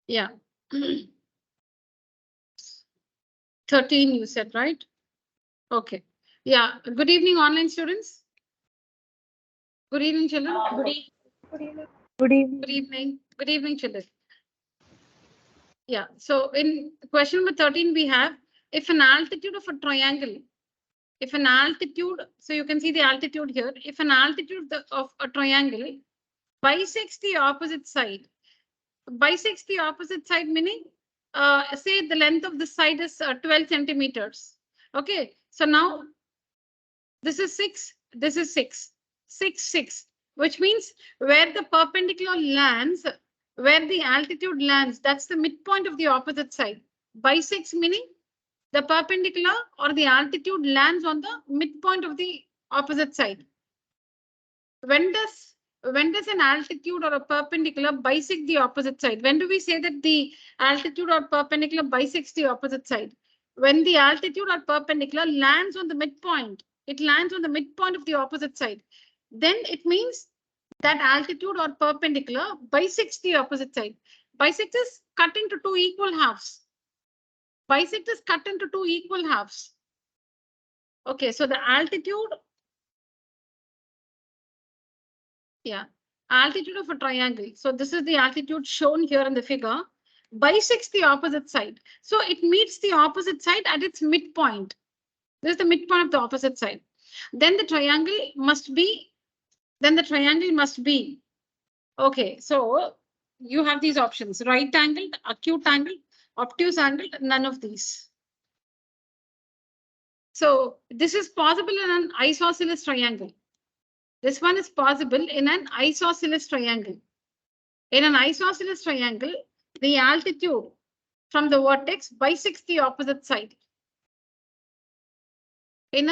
Yeah. 13 you said, right? Okay. Yeah. Good evening, online students. Good evening, children. Good evening. Good evening. Good evening. Good evening, children. Yeah. So in question number 13, we have if an altitude of a triangle, if an altitude, so you can see the altitude here. If an altitude of a triangle bisects the opposite side, bisects the opposite side meaning, say the length of the side is 12 centimeters. Okay. So now this is 6, this is 6, 6, 6, which means where the perpendicular lands, where the altitude lands, that's the midpoint of the opposite side. Bisects meaning the perpendicular or the altitude lands on the midpoint of the opposite side. When does an altitude or a perpendicular bisect the opposite side? When do we say that the altitude or perpendicular bisects the opposite side? When the altitude or perpendicular lands on the midpoint, it lands on the midpoint of the opposite side. Then it means that altitude or perpendicular bisects the opposite side. Bisect is cut into two equal halves. Bisect is cut into two equal halves. Okay, so the altitude, yeah, altitude of a triangle. So this is the altitude shown here in the figure, bisects the opposite side. So it meets the opposite side at its midpoint. This is the midpoint of the opposite side. Then the triangle must be, okay, so you have these options: right angled, acute angle, obtuse angle, none of these. So this is possible in an isosceles triangle. This one is possible in an isosceles triangle. In an isosceles triangle, the altitude from the vertex bisects the opposite side. In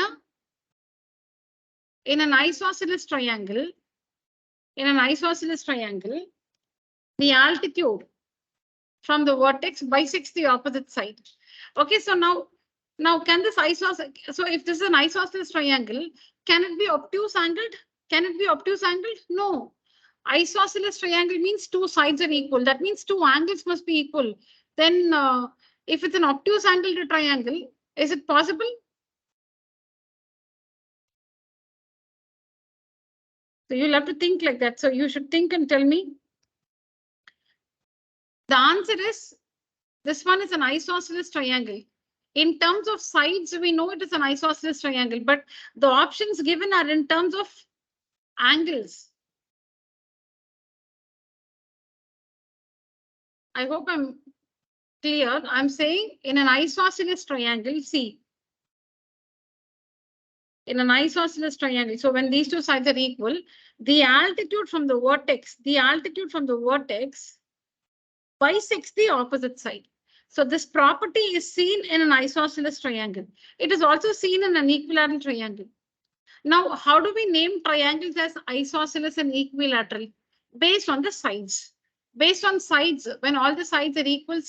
an isosceles triangle, the altitude from the vertex bisects the opposite side. Okay, so now can this isosceles, so if this is an isosceles triangle, can it be obtuse angled? Can it be obtuse angled? No. Isosceles triangle means two sides are equal. That means two angles must be equal. Then if it's an obtuse angled triangle, is it possible? So you'll have to think like that. So you should think and tell me. The answer is this one is an isosceles triangle. In terms of sides, we know it is an isosceles triangle, but the options given are in terms of angles. I hope I'm clear. I'm saying in an isosceles triangle, see, in an isosceles triangle, so when these two sides are equal, the altitude from the vertex bisects the opposite side. So this property is seen in an isosceles triangle. It is also seen in an equilateral triangle. Now, how do we name triangles as isosceles and equilateral? Based on the sides. Based on sides, when all the sides are equal,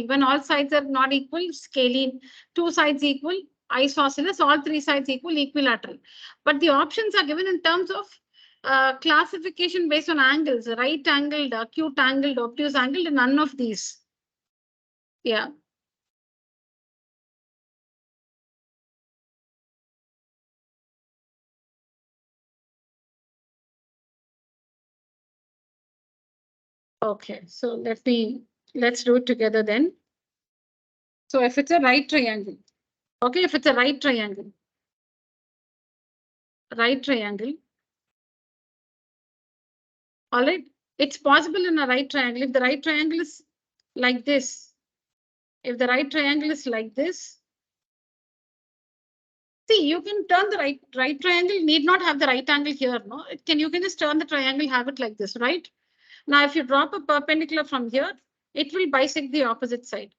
when all sides are not equal, scalene, two sides equal, isosceles, all three sides equal, equilateral. But the options are given in terms of classification based on angles, right angled, acute angled, obtuse angled, and none of these. Yeah. Okay, so let's do it together then. So if it's a right triangle, okay, if it's a right triangle, all right, it's possible in a right triangle. If the right triangle is like this, see, you can turn the right triangle, need not have the right angle here, no? You can just turn the triangle, have it like this, right? Now, if you drop a perpendicular from here, it will bisect the opposite side.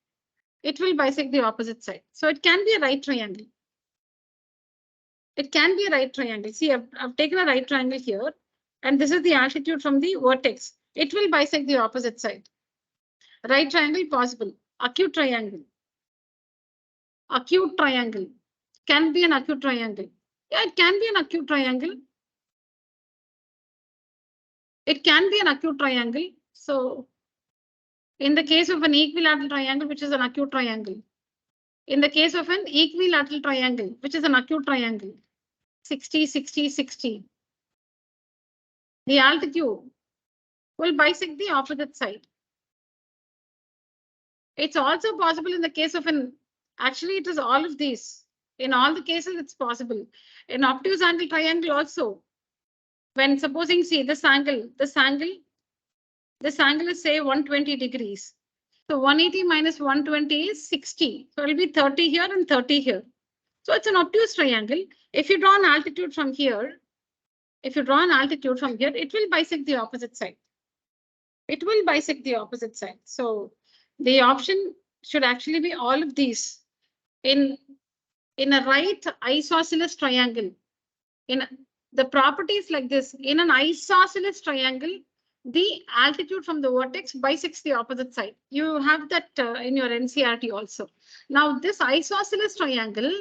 So it can be a right triangle. See, I've taken a right triangle here, and this is the altitude from the vertex. It will bisect the opposite side. Right triangle possible. Acute triangle. Can be an acute triangle. Yeah, it can be an acute triangle. So In the case of an equilateral triangle, which is an acute triangle. In the case of an equilateral triangle, which is an acute triangle, 60, 60, 60. The altitude will bisect the opposite side. It's also possible in the case of an, actually it is all of these. In all the cases, it's possible. In obtuse angle triangle also, when supposing, see this angle is say 120 degrees. So 180 minus 120 is 60. So it will be 30 here and 30 here. So it's an obtuse triangle. If you draw an altitude from here, it will bisect the opposite side. It will bisect the opposite side. So the option should actually be all of these. In a right isosceles triangle, in the properties like this, in an isosceles triangle, the altitude from the vertex bisects the opposite side. You have that in your NCERT also. Now, this isosceles triangle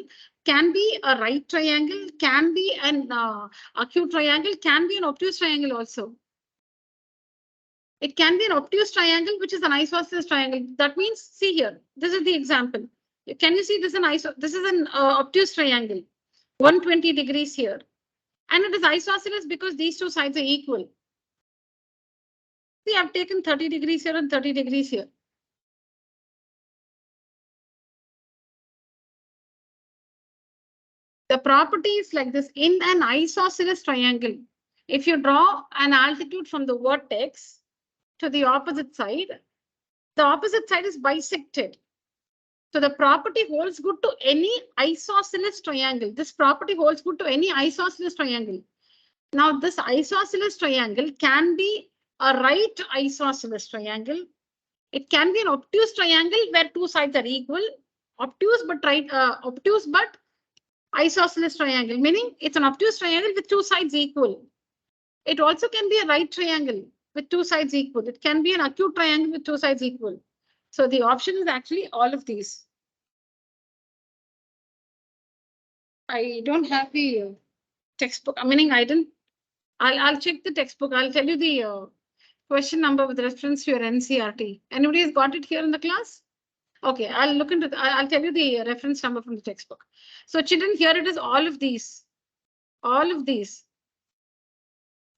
can be a right triangle, can be an acute triangle, can be an obtuse triangle also. It can be an obtuse triangle, which is an isosceles triangle. That means, see here, this is the example. Can you see this is an obtuse triangle, 120 degrees here. And it is isosceles because these two sides are equal. See, I've taken 30 degrees here and 30 degrees here. The property is like this. In an isosceles triangle, if you draw an altitude from the vertex to the opposite side is bisected. So the property holds good to any isosceles triangle. This property holds good to any isosceles triangle. Now, this isosceles triangle can be a right isosceles triangle. It can be an obtuse triangle where two sides are equal. Obtuse but isosceles triangle, meaning it's an obtuse triangle with two sides equal. It also can be a right triangle with two sides equal. It can be an acute triangle with two sides equal. So the option is actually all of these. I don't have the textbook, meaning I didn't. I'll check the textbook. I'll tell you the question number with reference to your NCERT. Anybody has got it here in the class? Okay, I'll look into I'll tell you the reference number from the textbook. So children, here it is all of these. All of these.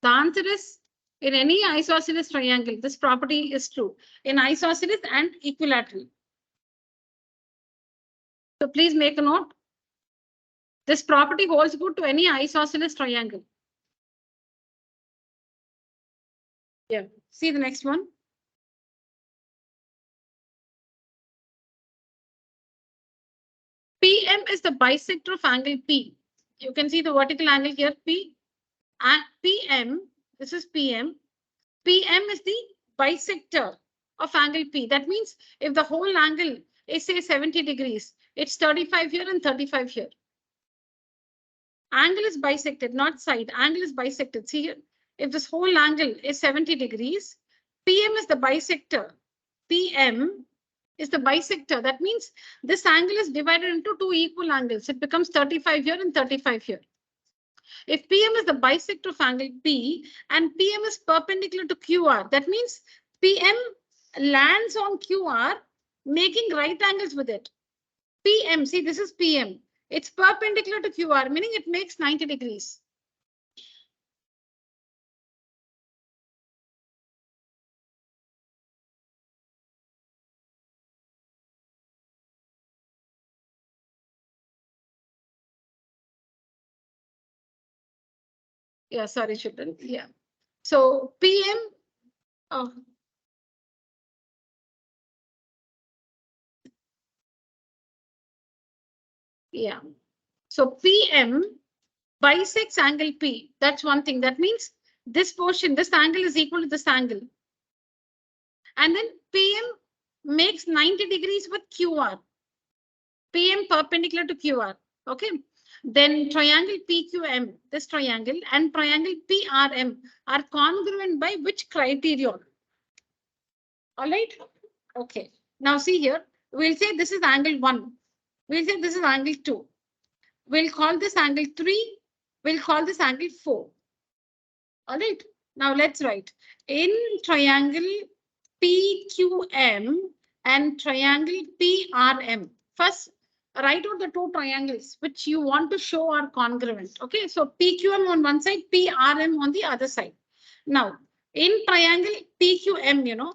The answer is in any isosceles triangle, this property is true. In isosceles and equilateral. So please make a note. This property holds good to any isosceles triangle. Yeah, see the next one. PM is the bisector of angle P. You can see the vertical angle here, P. And PM, this is PM. PM is the bisector of angle P. That means if the whole angle is say 70 degrees, it's 35 here and 35 here. Angle is bisected, not side. Angle is bisected. See here, if this whole angle is 70 degrees, PM is the bisector. PM is the bisector. That means this angle is divided into two equal angles. It becomes 35 here and 35 here. If PM is the bisector of angle P and PM is perpendicular to QR, that means PM lands on QR, making right angles with it. PM, see, this is PM. It's perpendicular to QR, meaning it makes 90 degrees. Yeah, sorry, children. Yeah. So PM. Oh. Yeah. So PM bisects angle P. That's one thing. That means this portion, this angle is equal to this angle. And then PM makes 90 degrees with QR. PM perpendicular to QR. Okay. Then triangle PQM, this triangle, and triangle PRM are congruent by which criterion? All right. Okay. Now see here, we'll say this is angle 1. We'll say this is angle 2. We'll call this angle 3. We'll call this angle 4. All right. Now let's write. In triangle PQM and triangle PRM. First, write out the two triangles which you want to show are congruent. Okay, so PQM on one side, PRM on the other side. Now, in triangle PQM,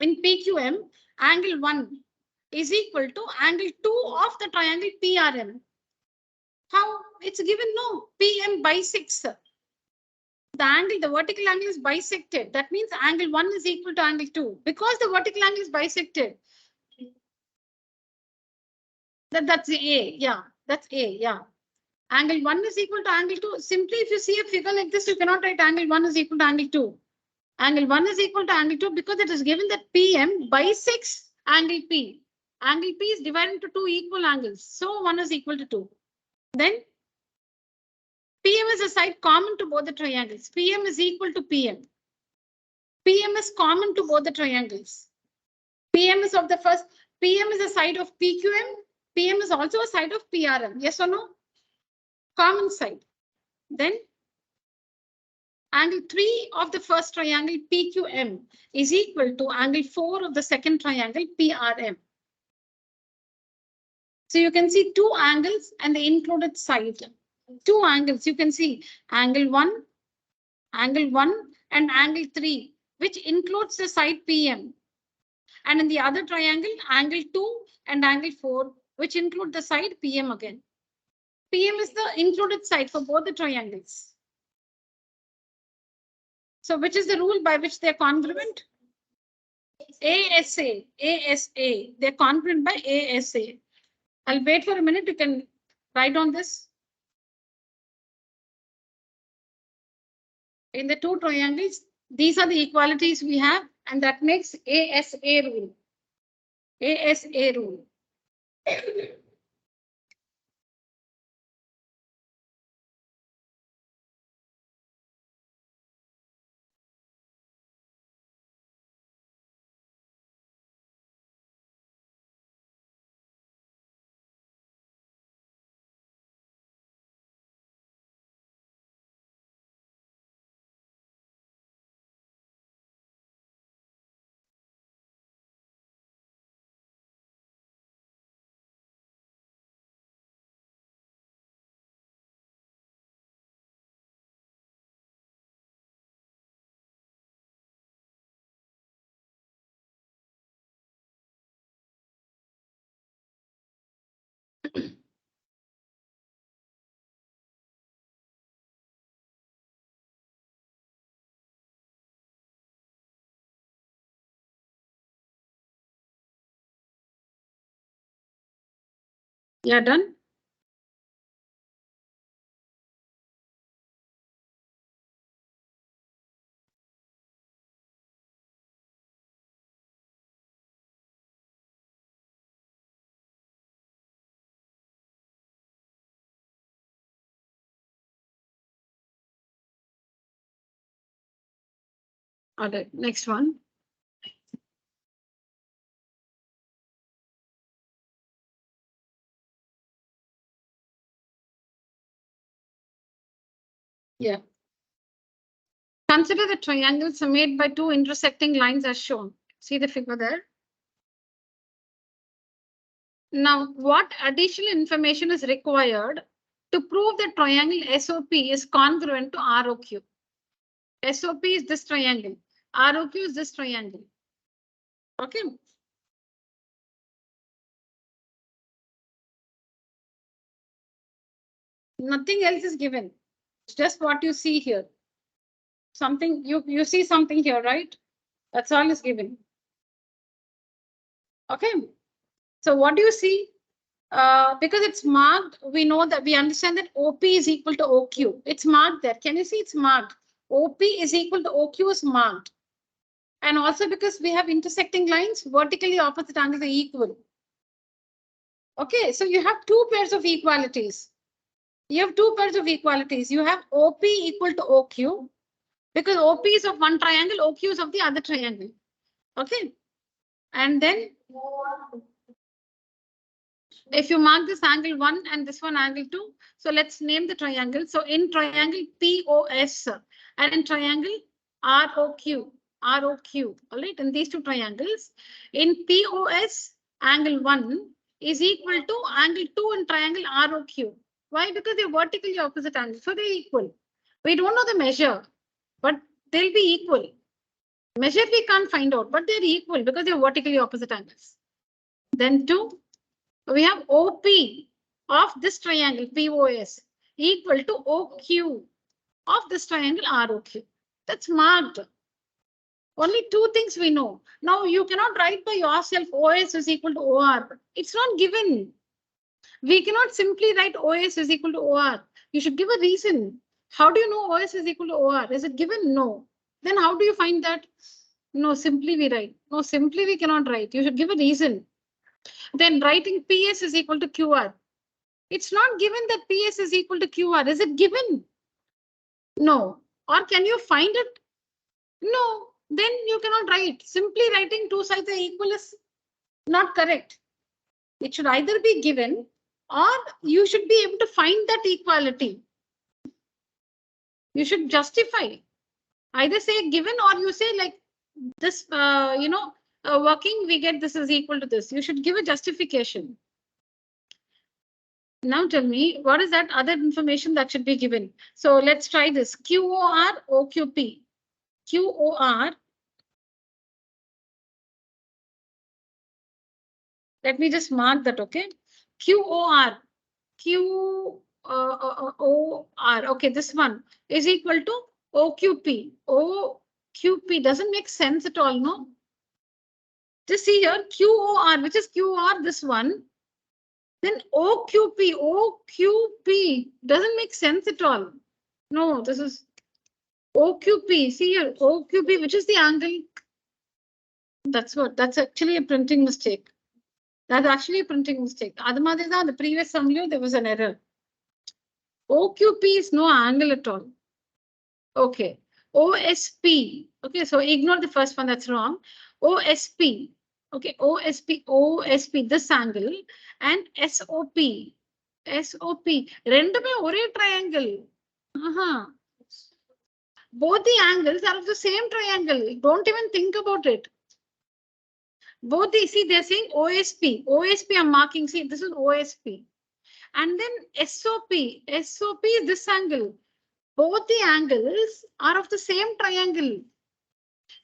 in PQM, angle 1 is equal to angle 2 of the triangle PRM. How? It's given, no, PM bisects. The angle, the vertical angle is bisected. That means angle 1 is equal to angle 2. Because the vertical angle is bisected, that's A. Yeah, that's A. Yeah. Angle 1 is equal to angle 2. Simply, if you see a figure like this, you cannot write angle 1 is equal to angle 2. Angle 1 is equal to angle 2 because it is given that PM bisects angle P. Angle P is divided into two equal angles. So 1 is equal to 2. Then PM is a side common to both the triangles. PM is equal to PM. PM is common to both the triangles. PM is of the first. PM is a side of PQM. PM is also a side of PRM. Yes or no? Common side. Then angle 3 of the first triangle PQM is equal to angle 4 of the second triangle PRM. So you can see two angles and the included side. Two angles, you can see angle 1 and angle 3, which includes the side PM. And in the other triangle, angle 2 and angle 4, which include the side PM again. PM is the included side for both the triangles. So which is the rule by which they're congruent? ASA. They're congruent by ASA. I'll wait for a minute. You can write on this. In the two triangles, these are the equalities we have, and that makes ASA rule. ASA rule. Yeah, done. All right, next one. Yeah. Consider the triangles are made by two intersecting lines as shown. See the figure there. Now, what additional information is required to prove that triangle SOP is congruent to ROQ? SOP is this triangle. ROQ is this triangle. Okay. Nothing else is given. It's just what you see here. Something you see something here, right? That's all is given. Okay. So what do you see? Because it's marked, we know that we understand that OP is equal to OQ. It's marked there. Can you see it's marked? OP is equal to OQ is marked. And also because we have intersecting lines, vertically opposite angles are equal. Okay, so you have two pairs of equalities. You have two pairs of equalities. You have OP equal to OQ because OP is of one triangle, OQ is of the other triangle. Okay. And then if you mark this angle 1 and this one angle 2, so let's name the triangle. So in triangle POS and in triangle ROQ, ROQ. All right, in these two triangles, in POS, angle 1 is equal to angle 2 in triangle ROQ. Why? Because they're vertically opposite angles, so they're equal. We don't know the measure, but they'll be equal. Measure we can't find out, but they're equal because they're vertically opposite angles. Then 2, we have OP of this triangle POS equal to OQ of this triangle ROQ. That's marked. Only 2 things we know. Now you cannot write by yourself OS is equal to OR. It's not given. We cannot simply write OS is equal to OR. You should give a reason. How do you know OS is equal to OR? Is it given? No. Then how do you find that? No, simply we write. No, simply we cannot write. You should give a reason. Then writing PS is equal to QR. It's not given that PS is equal to QR. Is it given? No. Or can you find it? No. Then you cannot write. Simply writing 2 sides are equal is not correct. It should either be given or you should be able to find that equality. You should justify. Either say given or you say like this, working, we get this is equal to this. You should give a justification. Now tell me, what is that other information that should be given? So let's try this. QOR, OQP. QOR. Let me just mark that, okay? QOR. QOR. Okay, this one is equal to OQP. OQP doesn't make sense at all, no? Just see here, QOR, which is QOR, this one. Then OQP, OQP doesn't make sense at all. No, this is OQP. See here, OQP, which is the angle? That's actually a printing mistake. That's actually a printing mistake. The previous summary, there was an error. OQP is no angle at all. Okay. OSP. Okay, so ignore the first one, that's wrong. OSP. Okay, OSP, this angle, and SOP. SOP. Rendume ore triangle. Both the angles are of the same triangle. Don't even think about it. Both see, they're saying OSP. OSP I'm marking. See, this is OSP. And then SOP. SOP is this angle. Both the angles are of the same triangle.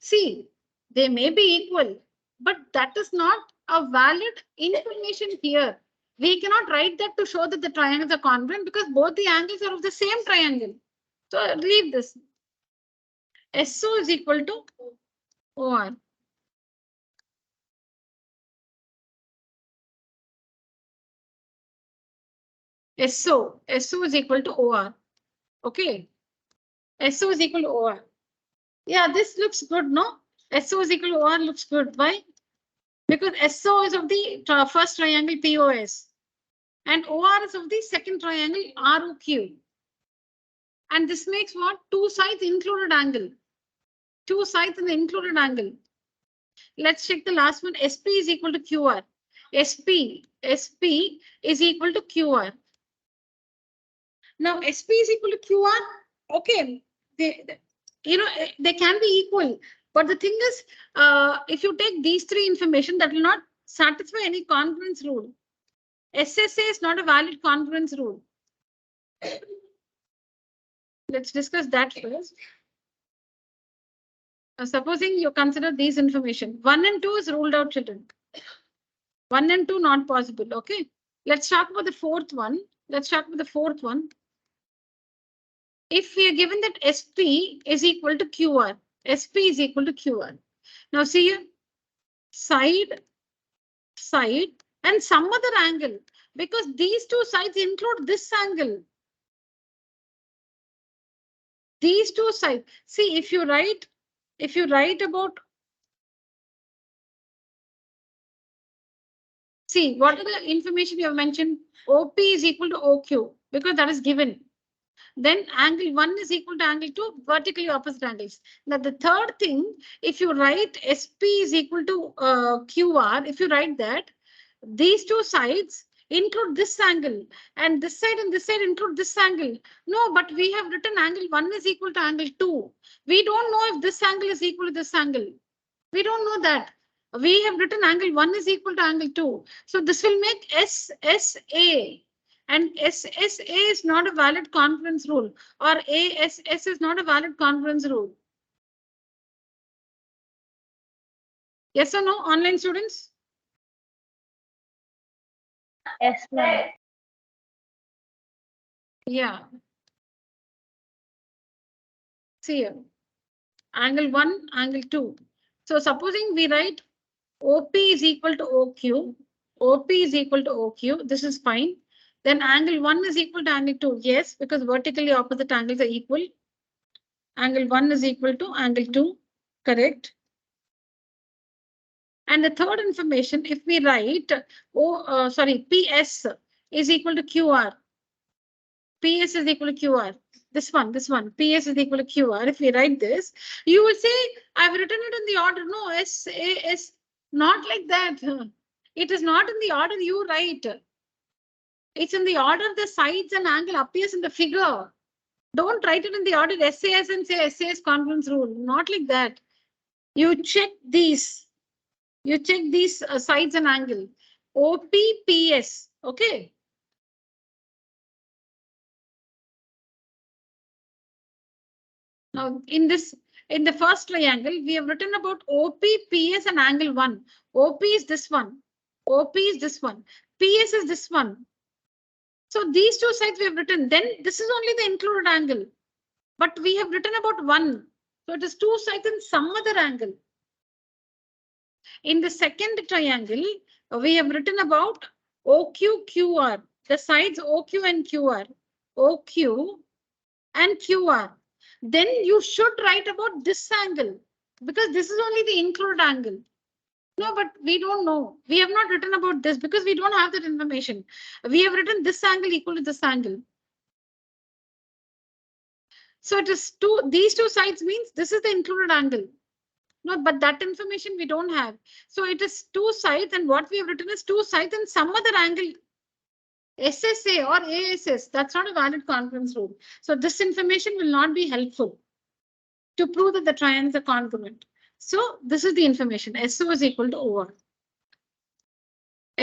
See, they may be equal, but that is not a valid information here. We cannot write that to show that the triangles are congruent because both the angles are of the same triangle. So leave this. SO is equal to OR. SO is equal to OR. Okay. SO is equal to OR. Yeah, this looks good, no? SO is equal to OR looks good. Why? Because SO is of the first triangle POS and OR is of the second triangle ROQ. And this makes what? 2 sides included angle. 2 sides in the included angle. Let's check the last one. SP is equal to QR. SP is equal to QR. Now SP is equal to QR. Okay, they can be equal. But the thing is, if you take these 3 information, that will not satisfy any congruence rule. SSA is not a valid congruence rule. Let's discuss that first. Supposing you consider these information, 1 and 2 is ruled out, children. 1 and 2 not possible. Okay, let's talk about the fourth one. If we are given that SP is equal to QR, SP is equal to QR. Now see here, side, and some other angle, because these 2 sides include this angle. These 2 sides. See, if you write about, see, what are the information you have mentioned? OP is equal to OQ, because that is given. Then angle 1 is equal to angle 2, vertically opposite angles. Now the third thing, if you write SP is equal to QR, if you write that, these 2 sides include this angle, and this side include this angle. No, but we have written angle 1 is equal to angle 2. We don't know if this angle is equal to this angle. We don't know that. We have written angle 1 is equal to angle 2. So this will make SSA. And SSA is not a valid congruence rule, or ASS is not a valid congruence rule. Yes or no, online students? Yes, ma'am. Yeah. See here. Angle 1, angle 2. So supposing we write OP is equal to OQ. OP is equal to OQ. This is fine. Then angle 1 is equal to angle 2. Yes, because vertically opposite angles are equal. Angle 1 is equal to angle 2. Correct. And the third information, if we write PS is equal to QR. PS is equal to QR. This one. PS is equal to QR. If we write this, you will say, I've written it in the order. No, S. Not like that. It is not in the order you write. It's in the order the sides and angle appears in the figure. Don't write it in the order SAS and say SAS congruence rule. Not like that. You check these. You check these sides and angle. OPPS. Okay. Now, in the first triangle, we have written about OP, PS, and angle 1. OP is this one. OP is this one. PS is this one. So these two sides we have written. Then this is only the included angle. But we have written about 1. So it is 2 sides in some other angle. In the second triangle, we have written about OQ, QR. The sides OQ and QR. OQ and QR. Then you should write about this angle, because this is only the included angle. No, but we don't know. We have not written about this because we don't have that information. We have written this angle equal to this angle. So it is these two sides means this is the included angle. No, but that information we don't have. So it is 2 sides, and what we have written is 2 sides and some other angle. SSA or ASS, that's not a valid congruence rule. So this information will not be helpful to prove that the triangles are congruent. So this is the information. SO is equal to OR.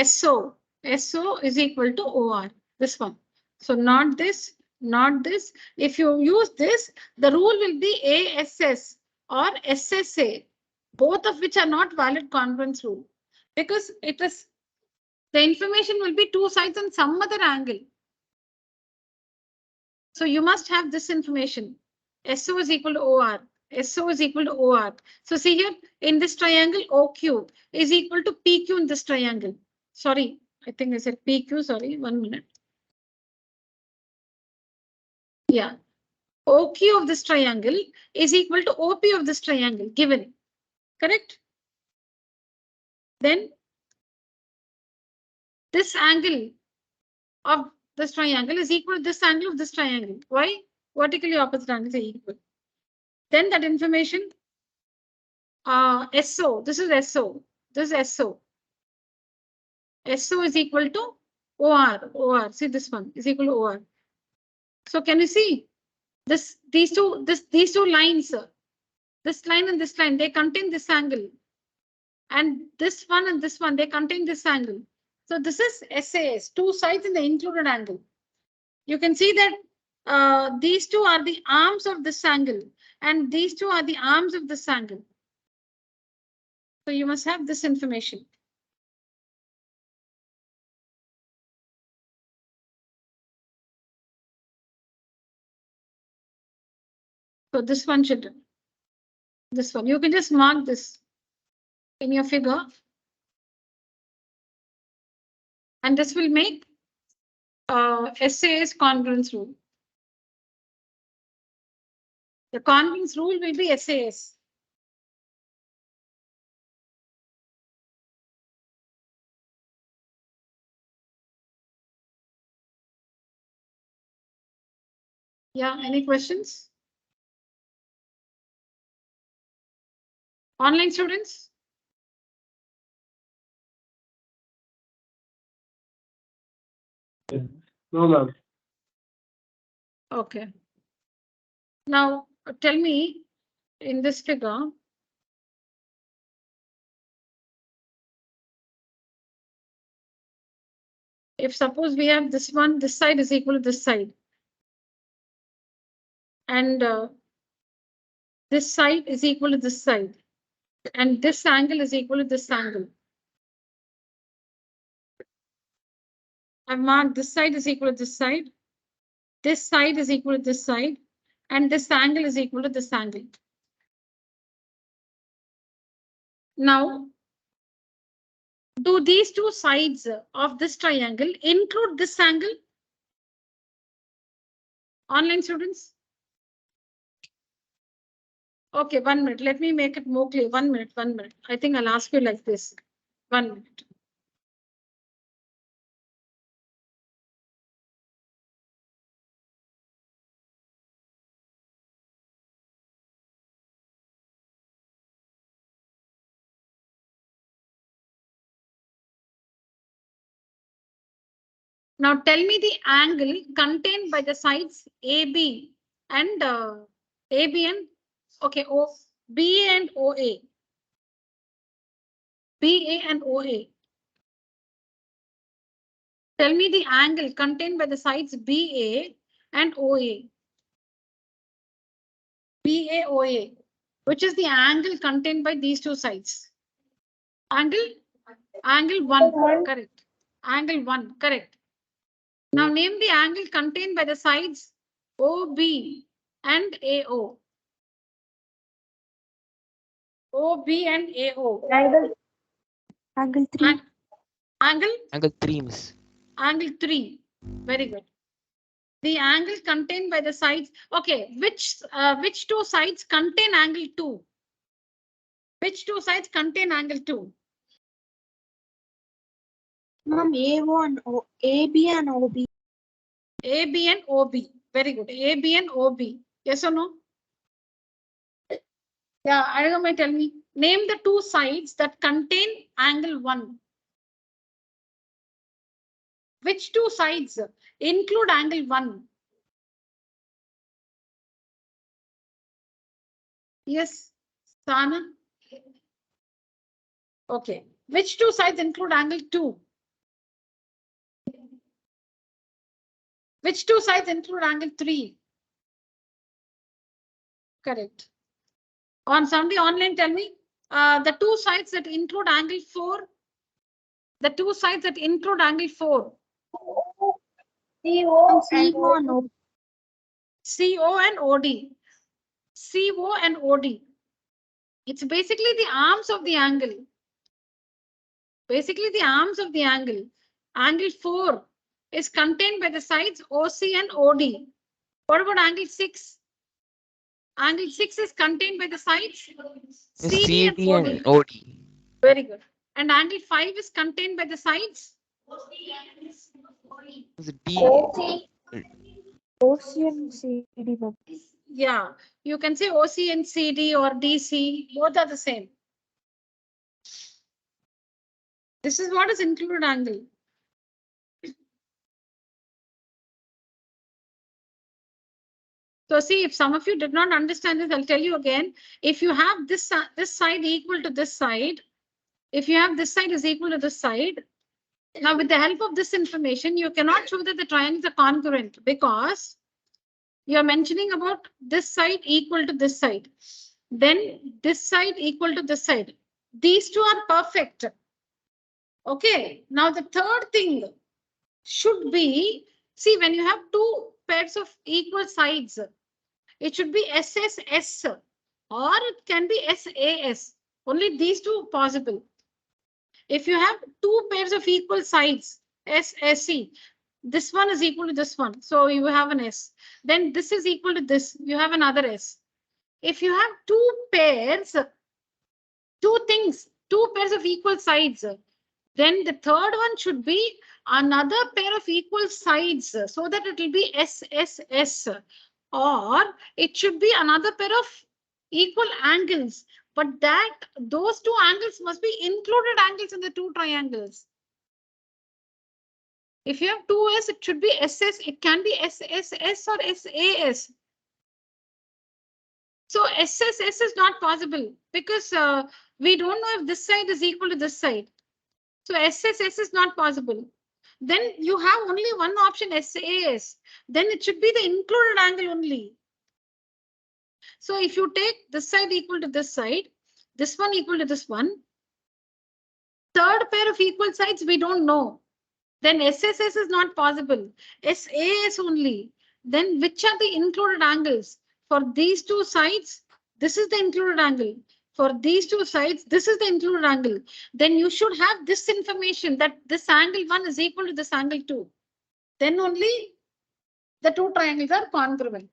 SO is equal to OR. This one. So not this, not this. If you use this, the rule will be ASS or SSA, both of which are not valid congruence rule, because it is the information will be 2 sides and some other angle. So you must have this information. SO is equal to OR. SO is equal to OR. So see here, in this triangle, OQ is equal to PQ in this triangle. Sorry, I think I said PQ. Sorry, 1 minute. Yeah. OQ of this triangle is equal to OP of this triangle given. Correct? Then this angle of this triangle is equal to this angle of this triangle. Why? Vertically opposite angles are equal. Then that information, SO, this is SO, this is SO. SO is equal to OR. See, this one is equal to OR. So can you see these two lines, this line and this line, they contain this angle. And this one and this one, they contain this angle. So this is SAS, 2 sides in the included angle. You can see that these two are the arms of this angle, and these two are the arms of this angle. So you must have this information. So this one should, this one, you can just mark this in your figure. And this will make SAS congruence rule. The congruence rule will be SAS. Yeah, any questions? Online students? No, ma'am. Okay. Now tell me in this figure. If suppose we have this one, this side is equal to this side. And this side is equal to this side. And this angle is equal to this angle. I've marked this side is equal to this side. This side is equal to this side. And this angle is equal to this angle. Now, do these two sides of this triangle include this angle? Online students? Okay, 1 minute. Let me make it more clear. 1 minute, 1 minute. I think I'll ask you like this. 1 minute. Now tell me the angle contained by the sides AB and AB and okay, BA and OA. BA and OA. Tell me the angle contained by the sides BA and OA. BA, OA. Which is the angle contained by these two sides? Angle 1, correct. Angle 1, correct. Now name the angle contained by the sides OB and AO. OB and AO. Angle 3. Angle 3, miss. Angle 3. Very good. The angle contained by the sides. Okay, which two sides contain angle 2? Which two sides contain angle 2? Ma'am, AO and AB and OB. AB and OB. Very good. AB and OB. Yes or no? Yeah, Aragama, tell me. Name the two sides that contain angle 1. Which two sides include angle 1? Yes, Sana. Okay. Which two sides include angle 2? Which two sides include angle 3? Correct. On somebody online, tell me the two sides that include angle 4. The two sides that include angle 4. CO and OD. CO and OD. CO and OD. It's basically the arms of the angle. Basically the arms of the angle. Angle 4 is contained by the sides OC and OD. What about angle 6? Angle 6 is contained by the sides CD and OD. Very good. And angle 5 is contained by the sides D. OC and CD. Yeah, you can say OC and CD or DC. Both are the same. This is what is included angle. So see, if some of you did not understand this, I'll tell you again. If you have this side equal to this side, if you have this side is equal to this side, now with the help of this information, you cannot show that the triangles are congruent because you are mentioning about this side equal to this side. Then this side equal to this side. These two are perfect. Okay, now the third thing should be, see, when you have two pairs of equal sides, it should be SSS or it can be SAS. Only these two possible. If you have two pairs of equal sides, SSC, this one is equal to this one. So you have an S. Then this is equal to this. You have another S. If you have two pairs, two pairs of equal sides, then the third one should be another pair of equal sides so that it will be SSS, or it should be another pair of equal angles. But those two angles must be included angles in the two triangles. If you have 2S, it should be SS. It can be SSS or SAS. So SSS is not possible because we don't know if this side is equal to this side. So SSS is not possible. Then you have only one option, SAS. Then it should be the included angle only. So if you take this side equal to this side, this one equal to this one, third pair of equal sides we don't know. Then SSS is not possible. SAS only. Then which are the included angles? For these two sides, this is the included angle. For these two sides, this is the included angle. Then you should have this information that this angle 1 is equal to this angle 2. Then only the two triangles are congruent.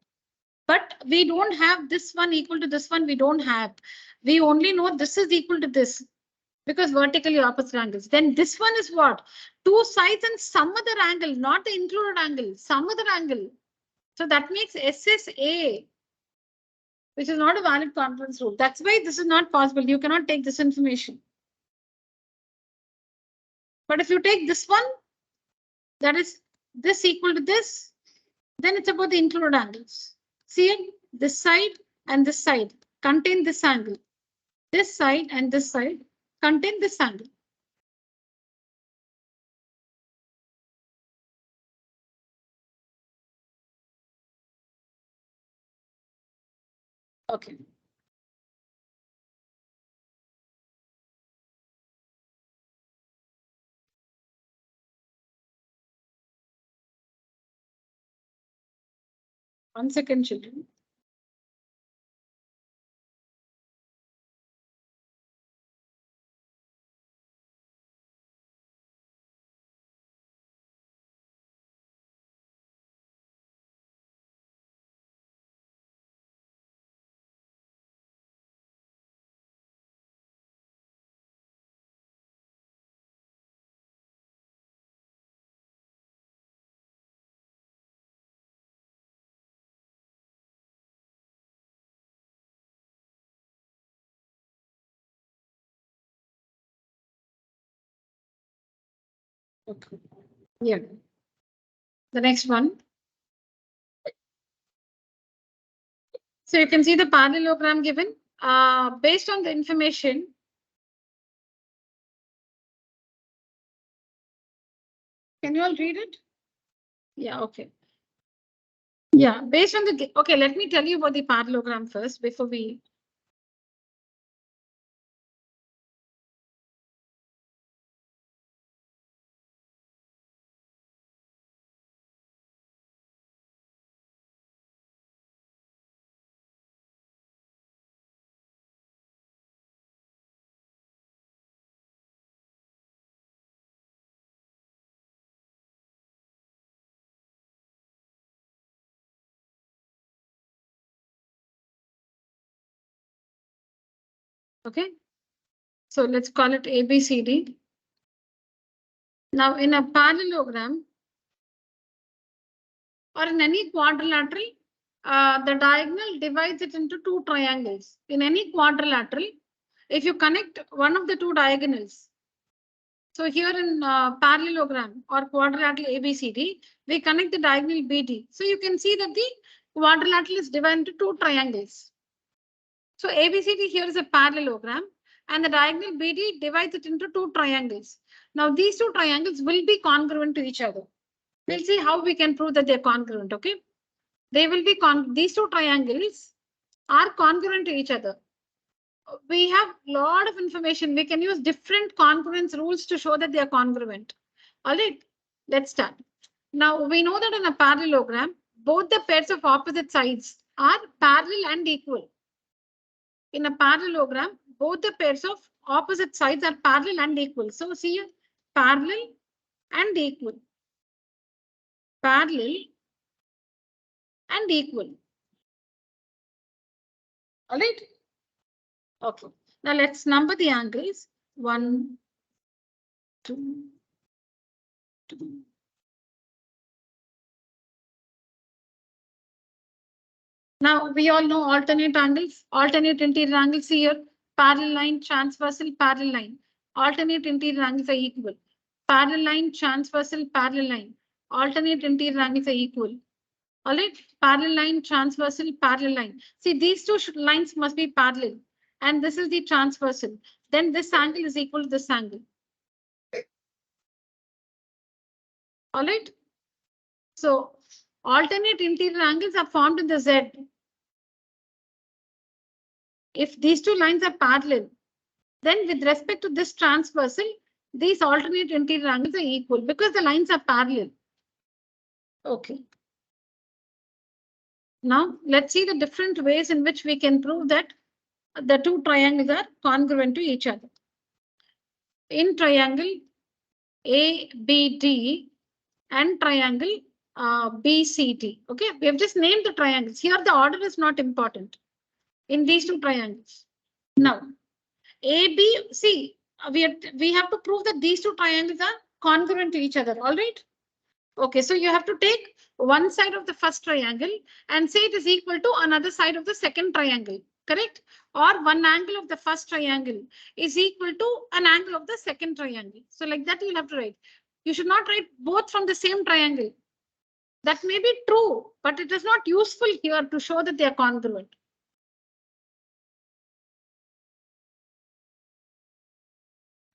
But we don't have this one equal to this one. We don't have. We only know this is equal to this because vertically opposite angles. Then this one is what? Two sides and some other angle, not the included angle, some other angle. So that makes SSA, which is not a valid congruence rule. That's why this is not possible. You cannot take this information. But if you take this one, that is this equal to this, then it's about the included angles. See it? This side and this side contain this angle. This side and this side contain this angle. Okay. One second, children. Okay. Yeah. The next one. So you can see the parallelogram given. Based on the information, can you all read it? Yeah, okay. Yeah, based on the, okay, let me tell you about the parallelogram first before we. Okay, so let's call it ABCD. Now in a parallelogram or in any quadrilateral, the diagonal divides it into two triangles. In any quadrilateral, if you connect one of the two diagonals, so here in parallelogram or quadrilateral ABCD, we connect the diagonal BD. So you can see that the quadrilateral is divided into two triangles. So ABCD here is a parallelogram and the diagonal BD divides it into two triangles. Now these two triangles will be congruent to each other. We'll see how we can prove that they're congruent, okay? They will be these two triangles are congruent to each other. We have a lot of information. We can use different congruence rules to show that they are congruent. All right, let's start. Now we know that in a parallelogram, both the pairs of opposite sides are parallel and equal. In a parallelogram, both the pairs of opposite sides are parallel and equal. So see here, parallel and equal. Parallel and equal. All right. Okay. Now let's number the angles. 1, 2, 2. Now we all know alternate angles, alternate interior angles here, parallel line, transversal, parallel line. Alternate interior angles are equal. parallel line, transversal, parallel line. Alternate interior angles are equal. All right, parallel line, transversal, parallel line. See, these two lines must be parallel, and this is the transversal. Then this angle is equal to this angle. All right. So alternate interior angles are formed in the Z. If these two lines are parallel, then with respect to this transversal, these alternate interior angles are equal because the lines are parallel. Okay. Now let's see the different ways in which we can prove that the two triangles are congruent to each other. In triangle ABD and triangle BCD. Okay, we have just named the triangles. Here the order is not important in these two triangles. Now, AB, see, we have to prove that these two triangles are congruent to each other. All right. Okay, so you have to take one side of the first triangle and say it is equal to another side of the second triangle. Correct? Or one angle of the first triangle is equal to an angle of the second triangle. So like that you'll have to write. You should not write both from the same triangle. That may be true, but it is not useful here to show that they are congruent.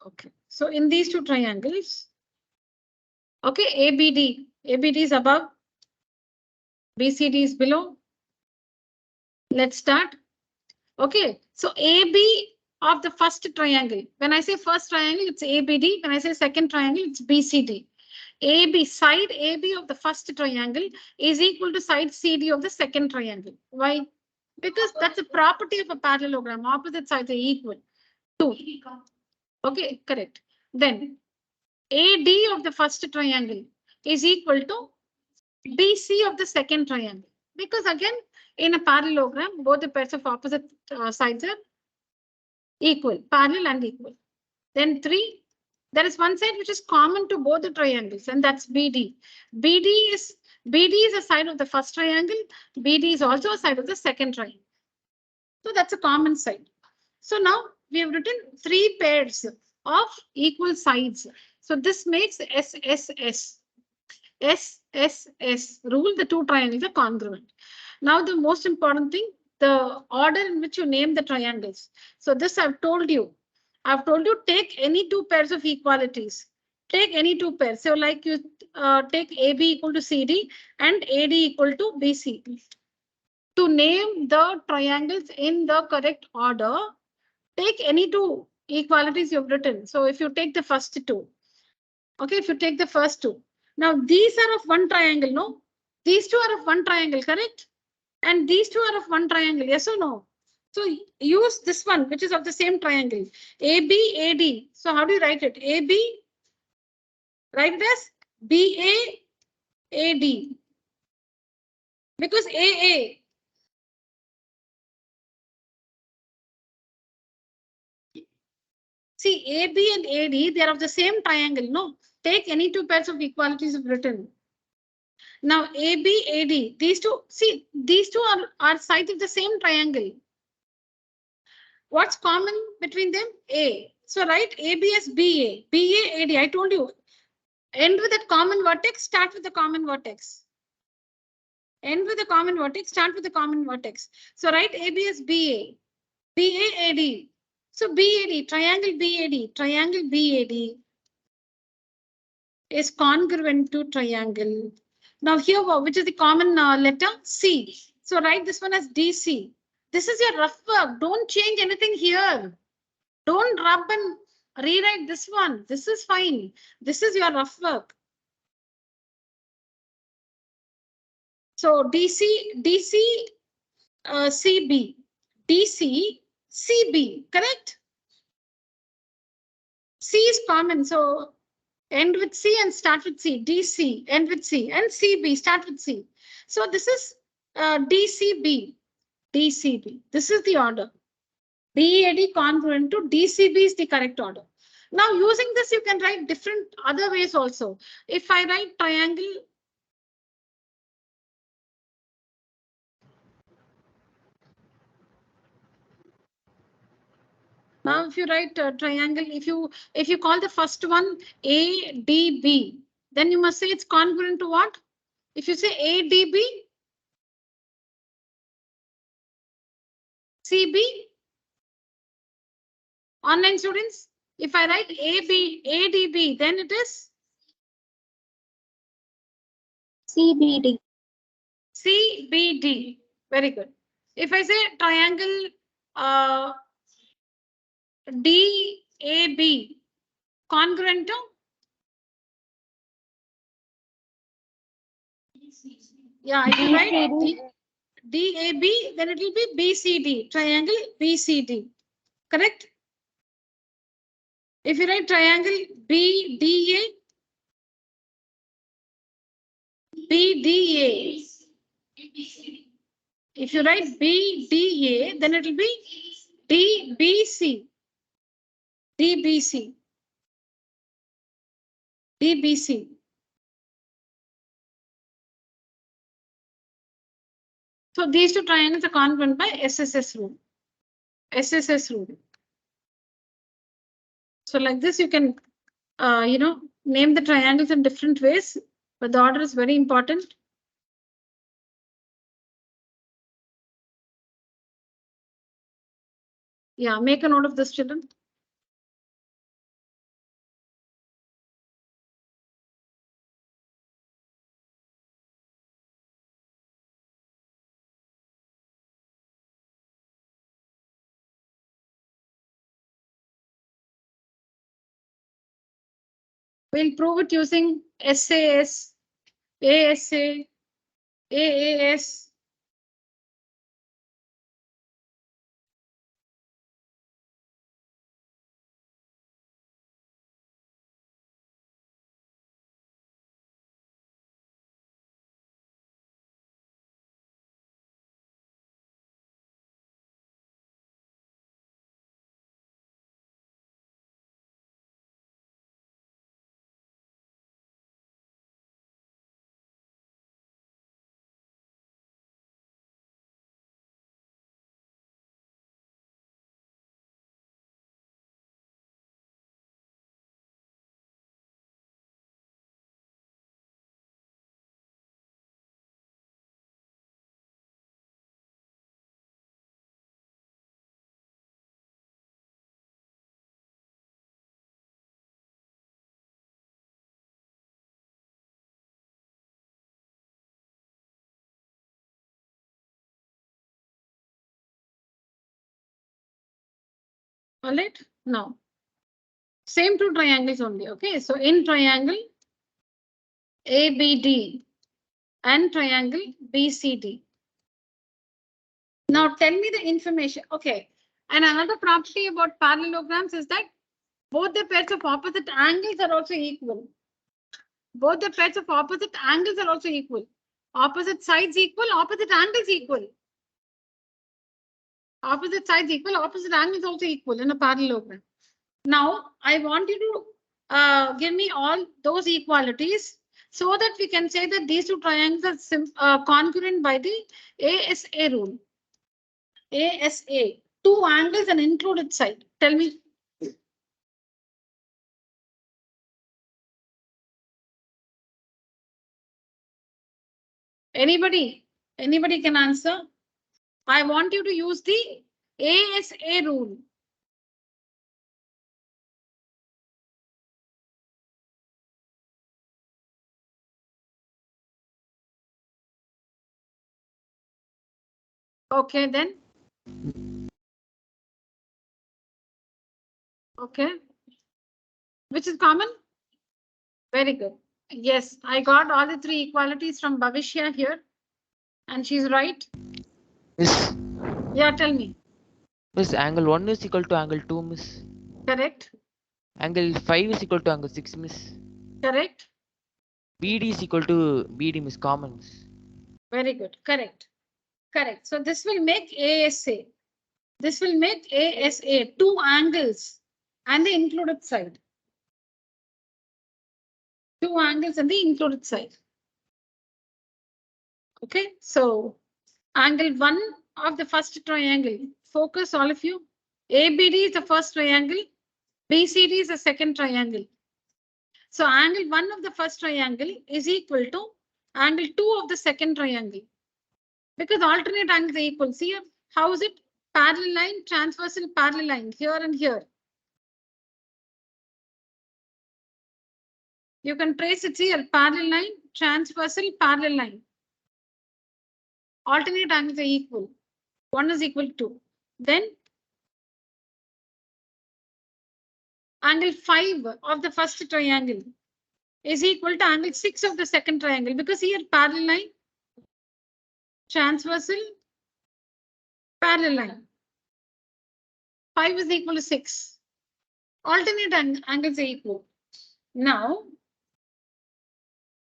Okay, so in these two triangles, okay, ABD is above, BCD is below. Let's start. Okay, so AB of the first triangle. When I say first triangle, it's ABD. When I say second triangle, it's BCD. Side AB of the first triangle is equal to side CD of the second triangle. Why? Because that's a property of a parallelogram. Opposite sides are equal. 2. Okay, correct. Then AD of the first triangle is equal to BC of the second triangle. Because again, in a parallelogram, both the pairs of opposite sides are equal, parallel and equal. Then 3, there is one side which is common to both the triangles, and that's BD. BD is a side of the first triangle. BD is also a side of the second triangle. So that's a common side. So now we have written 3 pairs of equal sides. So this makes SSS. SSS rule, the two triangles are congruent. Now the most important thing, the order in which you name the triangles. So this I've told you. Take any 2 pairs of equalities. Take any 2 pairs. So like you take AB equal to CD and AD equal to BC. To name the triangles in the correct order, take any 2 equalities you've written. So if you take the first 2, okay, if you take the first 2. Now these are of one triangle, no? These 2 are of one triangle, correct? And these 2 are of one triangle, yes or no? So use this one, which is of the same triangle, AB, AD. So how do you write it? AB, write it as BA, AD. Because AA. See, AB and AD, they are of the same triangle, no? Take any 2 pairs of equalities of written. Now AB, AD, these 2, see, these 2 are sides of the same triangle. What's common between them? A. So write AB as BA, BA, AD. I told you, end with that common vertex, start with the common vertex. End with the common vertex, start with the common vertex. So write AB as BA, BA, AD. So BAD, triangle BAD is congruent to triangle. Now here, which is the common letter? C. So write this one as DC. This is your rough work. Don't change anything here. Don't rub and rewrite this one. This is fine. This is your rough work. So DC, CB, DC, CB, correct? C is common. So end with C and start with C. DC, end with C, and CB, start with C. So this is DCB. DCB. This is the order. BAD congruent to DCB is the correct order. Now using this, you can write different other ways also. If I write triangle, Now, if you write a triangle, if you call the first one ADB, then you must say it's congruent to what? If you say ADB, CB, online students, if I write ADB, then it is CBD. CBD. Very good. If I say triangle DAB, congruent to if you write DAB, then it will be BCD, triangle BCD. Correct? If you write triangle BDA, BDA. If you write BDA, then it will be DBC. DBC. DBC. So these two triangles are congruent by SSS rule. SSS rule. So like this, you can, name the triangles in different ways, but the order is very important. Yeah, make a note of this, children. We'll prove it using SAS, ASA, AAS. All right, now same two triangles only. Okay, so in triangle ABD and triangle BCD. Now tell me the information. Okay, and another property about parallelograms is that both the pairs of opposite angles are also equal. Both the pairs of opposite angles are also equal. Opposite sides equal, opposite angles equal. Opposite sides equal, opposite angles also equal in a parallelogram. Now, I want you to give me all those equalities so that we can say that these two triangles are congruent by the ASA rule. ASA, two angles and included side. Tell me. Anybody can answer. I want you to use the ASA rule. Okay, then. Okay. Which is common? Very good. Yes, I got all the three equalities from Bhavishya here. And she's right. Miss. Yeah, tell me. Miss, angle 1 is equal to angle 2, miss. Correct. Angle 5 is equal to angle 6, miss. Correct. BD is equal to BD, miss, common, miss. Very good. Correct. Correct. So this will make ASA. This will make ASA, two angles and the included side. Two angles and the included side. Okay, so angle 1 of the first triangle. Focus, all of you. ABD is the first triangle. BCD is the second triangle. So angle 1 of the first triangle is equal to angle 2 of the second triangle. Because alternate angles are equal. See how is it? Parallel line, transversal parallel line here and here. You can trace it here, parallel line, transversal parallel line. Alternate angles are equal. 1 is equal to. Then angle 5 of the first triangle is equal to angle 6 of the second triangle, because here parallel line, transversal, parallel line. 5 is equal to 6. Alternate angles are equal. Now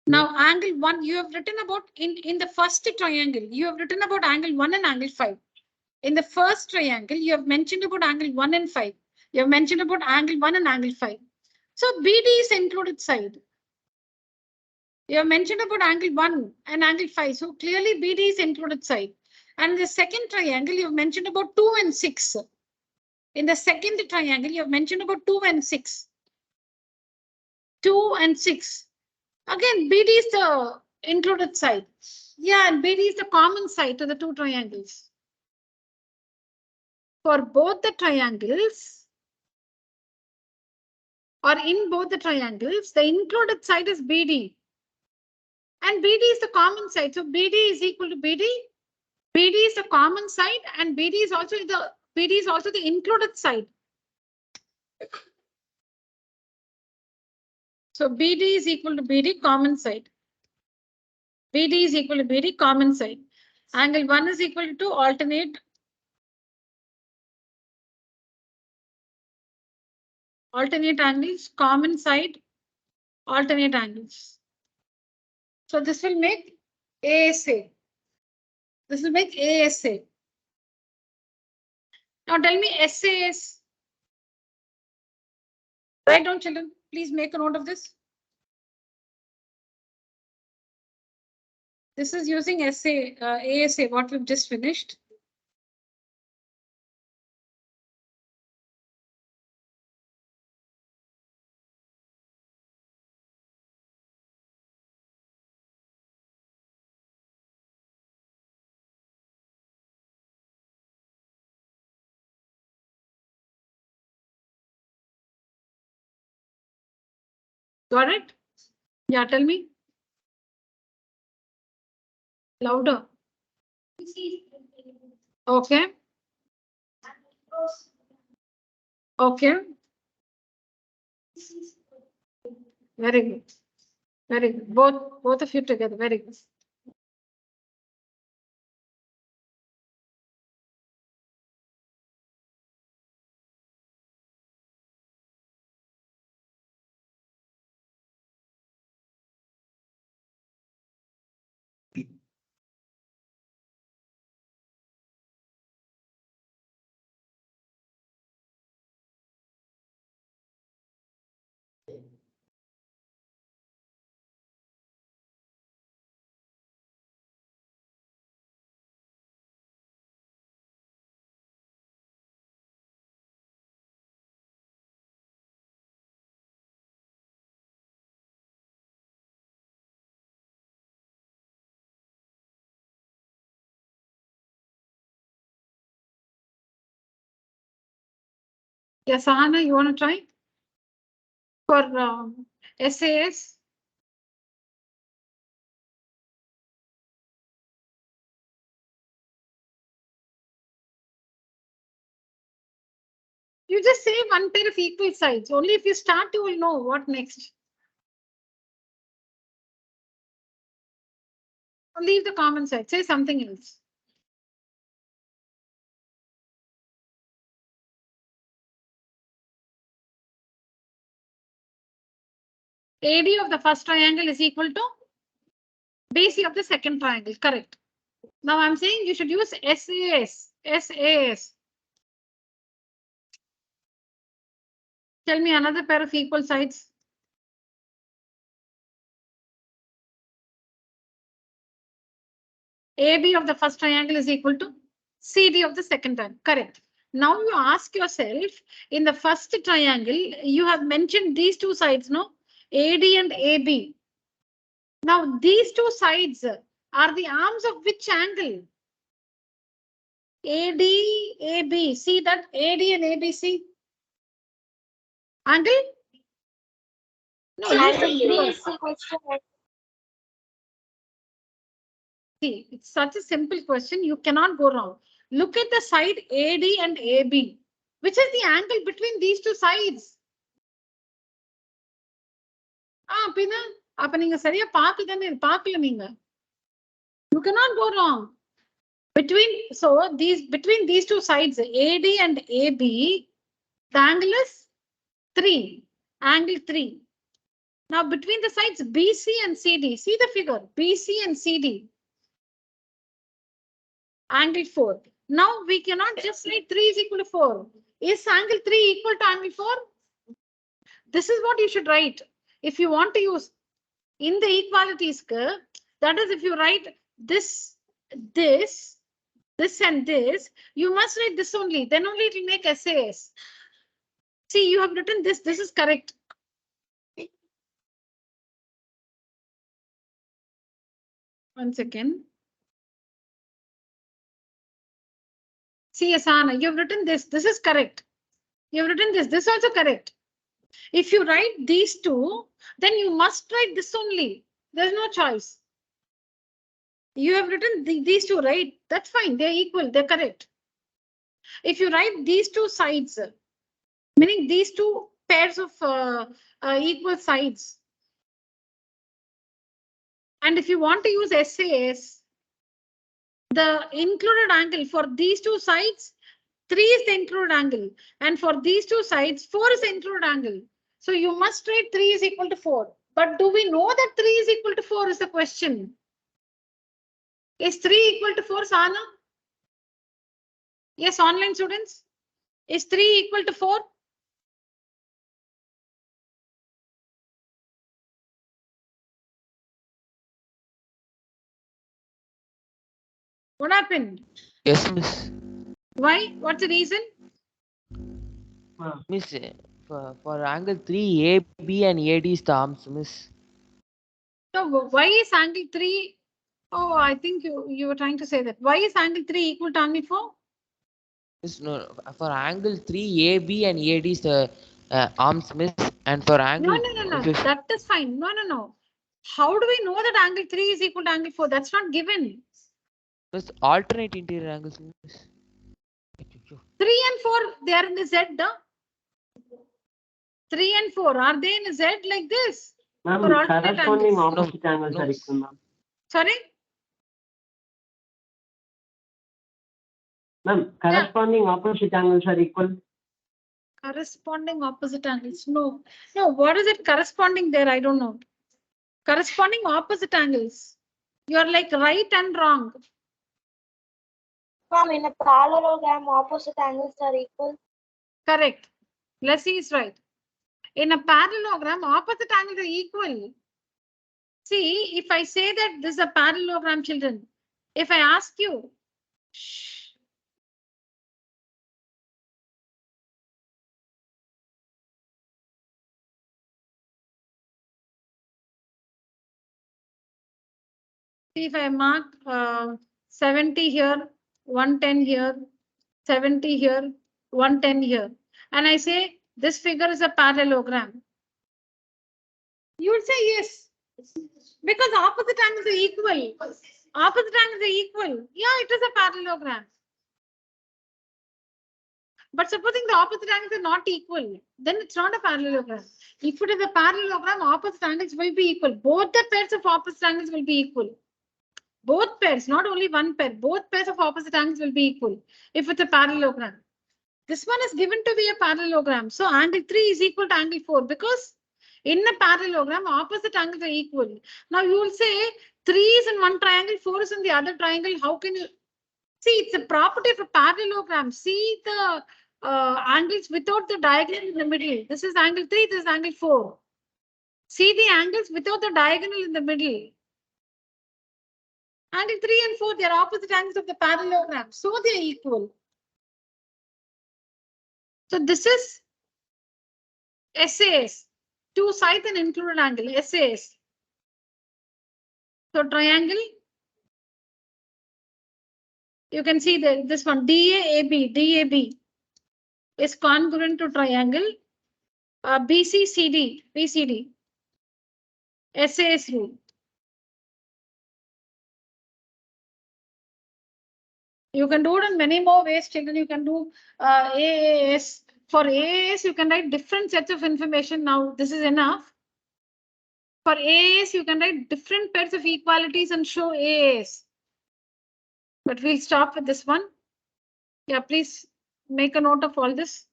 angle 1, you have written about in the first triangle, you have written about angle 1 and angle 5. In the first triangle, you have mentioned about angle 1 and 5. You have mentioned about angle 1 and angle 5. So BD is included side. You have mentioned about angle 1 and angle 5. So clearly BD is included side. And the second triangle, you have mentioned about 2 and 6. In the second triangle, you have mentioned about 2 and 6. 2 and 6. Again, BD is the included side. Yeah, and BD is the common side to the two triangles. For both the triangles, or in both the triangles, the included side is BD. And BD is the common side. So BD is equal to BD. BD is the common side, and BD is also the included side. So BD is equal to BD, common side. BD is equal to BD, common side. Angle 1 is equal to alternate. Alternate angles, common side, alternate angles. So this will make ASA. This will make ASA. Now tell me SAS. Write down, children. Please make a note of this. This is using ASA, what we've just finished. Got it? Yeah, tell me. Louder. Okay. Okay. Very good. Very good. Both of you together. Very good. Yeah, Sahana, you want to try? For SAS? You just say one pair of equal sides. Only if you start, you will know what next. Leave the common side. Say something else. AD of the first triangle is equal to BC of the second triangle. Correct. Now I'm saying you should use SAS. SAS. Tell me another pair of equal sides. AB of the first triangle is equal to CD of the second triangle. Correct. Now you ask yourself, in the first triangle, you have mentioned these two sides, no? AD and AB. Now these two sides are the arms of which angle? AD, AB. See that AD and ABC angle? No, Angle 3 listen is equals to what? see, it's such a simple question. You cannot go wrong. Look at the side AD and AB. Which is the angle between these two sides? Pinna, அப்ப நீங்க சரியா பாக்குதானே பாக்கல நீங்க. You cannot go wrong. Between these two sides, AD and AB, the angle is 3. Angle 3. Now between the sides BC and CD, see the figure, BC and CD. Angle 4. Now we cannot just write 3 is equal to 4. Is angle 3 equal to angle 4? This is what you should write. If you want to use in the equalities curve, that is if you write this, and this, you must write this only. Then only it will make SAS. See, you have written this. This is correct. One second. See, Asana, you have written this. This is correct. You have written this. This is also correct. If you write these two, then you must write this only. There's no choice. You have written these two, right? That's fine. They're equal. They're correct. If you write these two sides, meaning these two pairs of equal sides, and if you want to use SAS, the included angle for these two sides, 3 is the included angle. And for these two sides, 4 is the included angle. So you must write 3 is equal to 4. But do we know that 3 is equal to 4 is the question? Is 3 equal to 4, Sana? Yes, online students. Is 3 equal to 4? What happened? Yes, miss. Why? What's the reason? Miss, for angle 3, AB and AD is the arms, miss. So why is angle 3? Oh, I think you were trying to say that. Why is angle 3 equal to angle 4? Miss, no, for angle 3, AB and AD is the arms, miss. And for angle... No. That is fine. No. How do we know that angle 3 is equal to angle 4? That's not given. Miss, alternate interior angles, miss. 3 and 4, they are in the Z. 3 and 4, are they in a Z like this? Ma'am, For alternate corresponding angles. opposite angles are equal, ma'am. Sorry? Ma'am, corresponding opposite angles are equal. Corresponding opposite angles. No. What is it corresponding there? I don't know. Corresponding opposite angles. You are like right and wrong. Ma'am, in a parallelogram, opposite angles are equal. Correct. Leslie is right. In a parallelogram, opposite angles are equal. See, if I say that this is a parallelogram, children, if I ask you, shh, if I mark 70 here, 110 here, 70 here, 110 here, and I say this figure is a parallelogram, you would say yes, because opposite angles are equal. Opposite angles are equal. Yeah, it is a parallelogram. But supposing the opposite angles are not equal, then it's not a parallelogram. If it is a parallelogram, opposite angles will be equal. Both the pairs of opposite angles will be equal. Both pairs, not only one pair, both pairs of opposite angles will be equal if it's a parallelogram. This one is given to be a parallelogram. So angle 3 is equal to angle 4 because in a parallelogram, opposite angles are equal. Now you will say 3 is in one triangle, 4 is in the other triangle. How can you see? It's a property of a parallelogram. See the angles without the diagonal in the middle. This is angle 3, this is angle 4. See the angles without the diagonal in the middle. Angle 3 and 4, they are opposite angles of the parallelogram. So they are equal. So this is SAS, two sides and included angle, SAS. So triangle, you can see that this one DAB is congruent to triangle BCD, SAS rule. You can do it in many more ways, children. You can do AAS. For AAS, you can write different sets of information. Now, this is enough. For AAS, you can write different pairs of equalities and show AAS. But we'll stop with this one. Yeah, please make a note of all this.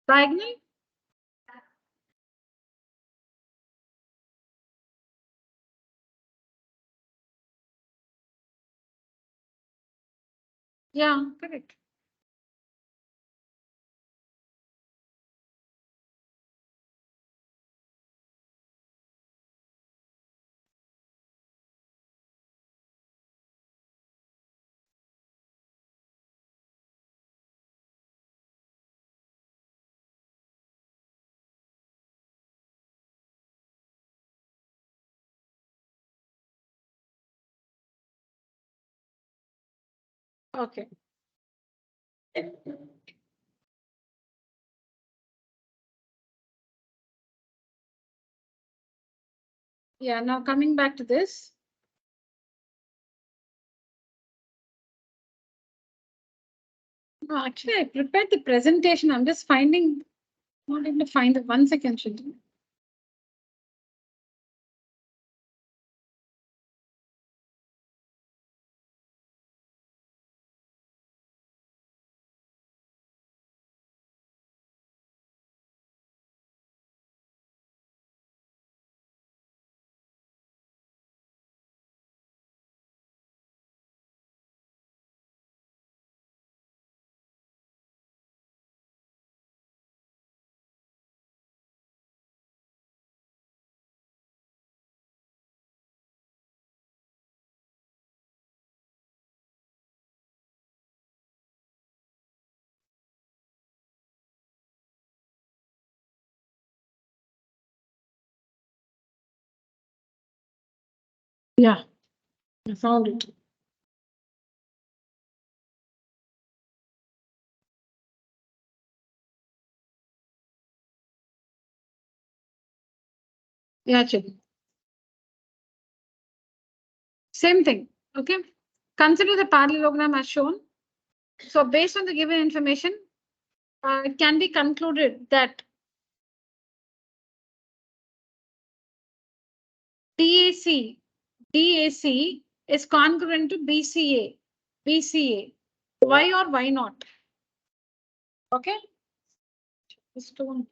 Diagonal. Yeah, correct. Okay. Yeah, now coming back to this. No, actually, I prepared the presentation. I'm just finding, not able to find it. 1 second, children. Yeah, I found it. Yeah, children. Same thing. Okay. Consider the parallelogram as shown. So based on the given information, it can be concluded that DAC is congruent to BCA. Why or why not? Okay. Just one.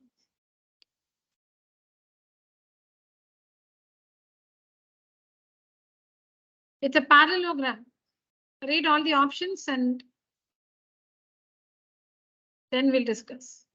It's a parallelogram. Read all the options and then we'll discuss.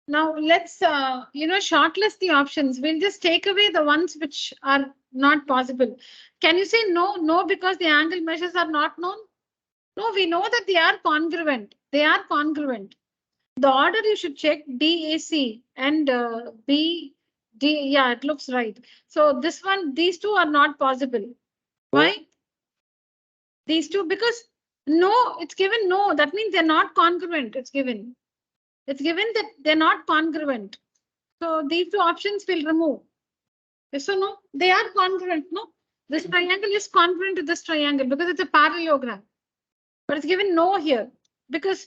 Now let's, shortlist the options. We'll just take away the ones which are not possible. Can you say no? No, because the angle measures are not known? No, we know that they are congruent. They are congruent. The order you should check DAC and BD. Yeah, it looks right. So this one, these two are not possible. Why? These two, because no, it's given no. That means they're not congruent. It's given. It's given that they're not congruent. So these two options will remove. Yes or no? They are congruent, no? This triangle is congruent to this triangle because it's a parallelogram. But it's given no here because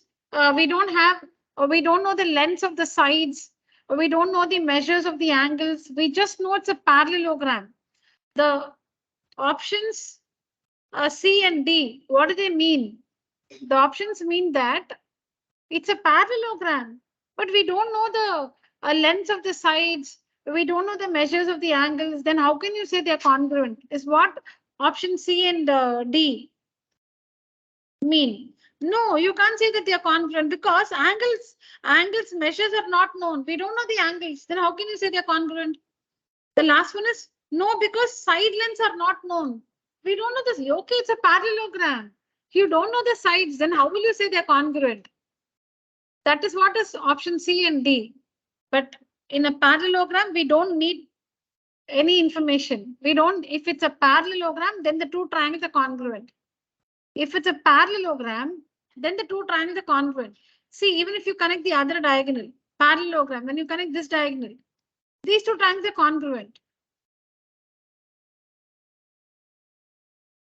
we don't have, or we don't know the lengths of the sides. We don't know the measures of the angles. We just know it's a parallelogram. The options C and D, what do they mean? The options mean that it's a parallelogram, but we don't know the lengths of the sides. We don't know the measures of the angles. Then how can you say they're congruent? Is what option C and D mean? No, you can't say that they are congruent because angles measures are not known. We don't know the angles. Then how can you say they're congruent? The last one is no, because side lengths are not known. We don't know this. Okay, it's a parallelogram. You don't know the sides, then how will you say they're congruent? That is what is option C and D. But in a parallelogram, we don't need any information. We don't, if it's a parallelogram, then the two triangles are congruent. If it's a parallelogram, then the two triangles are congruent. See, even if you connect the other diagonal, parallelogram, when you connect this diagonal, these two triangles are congruent.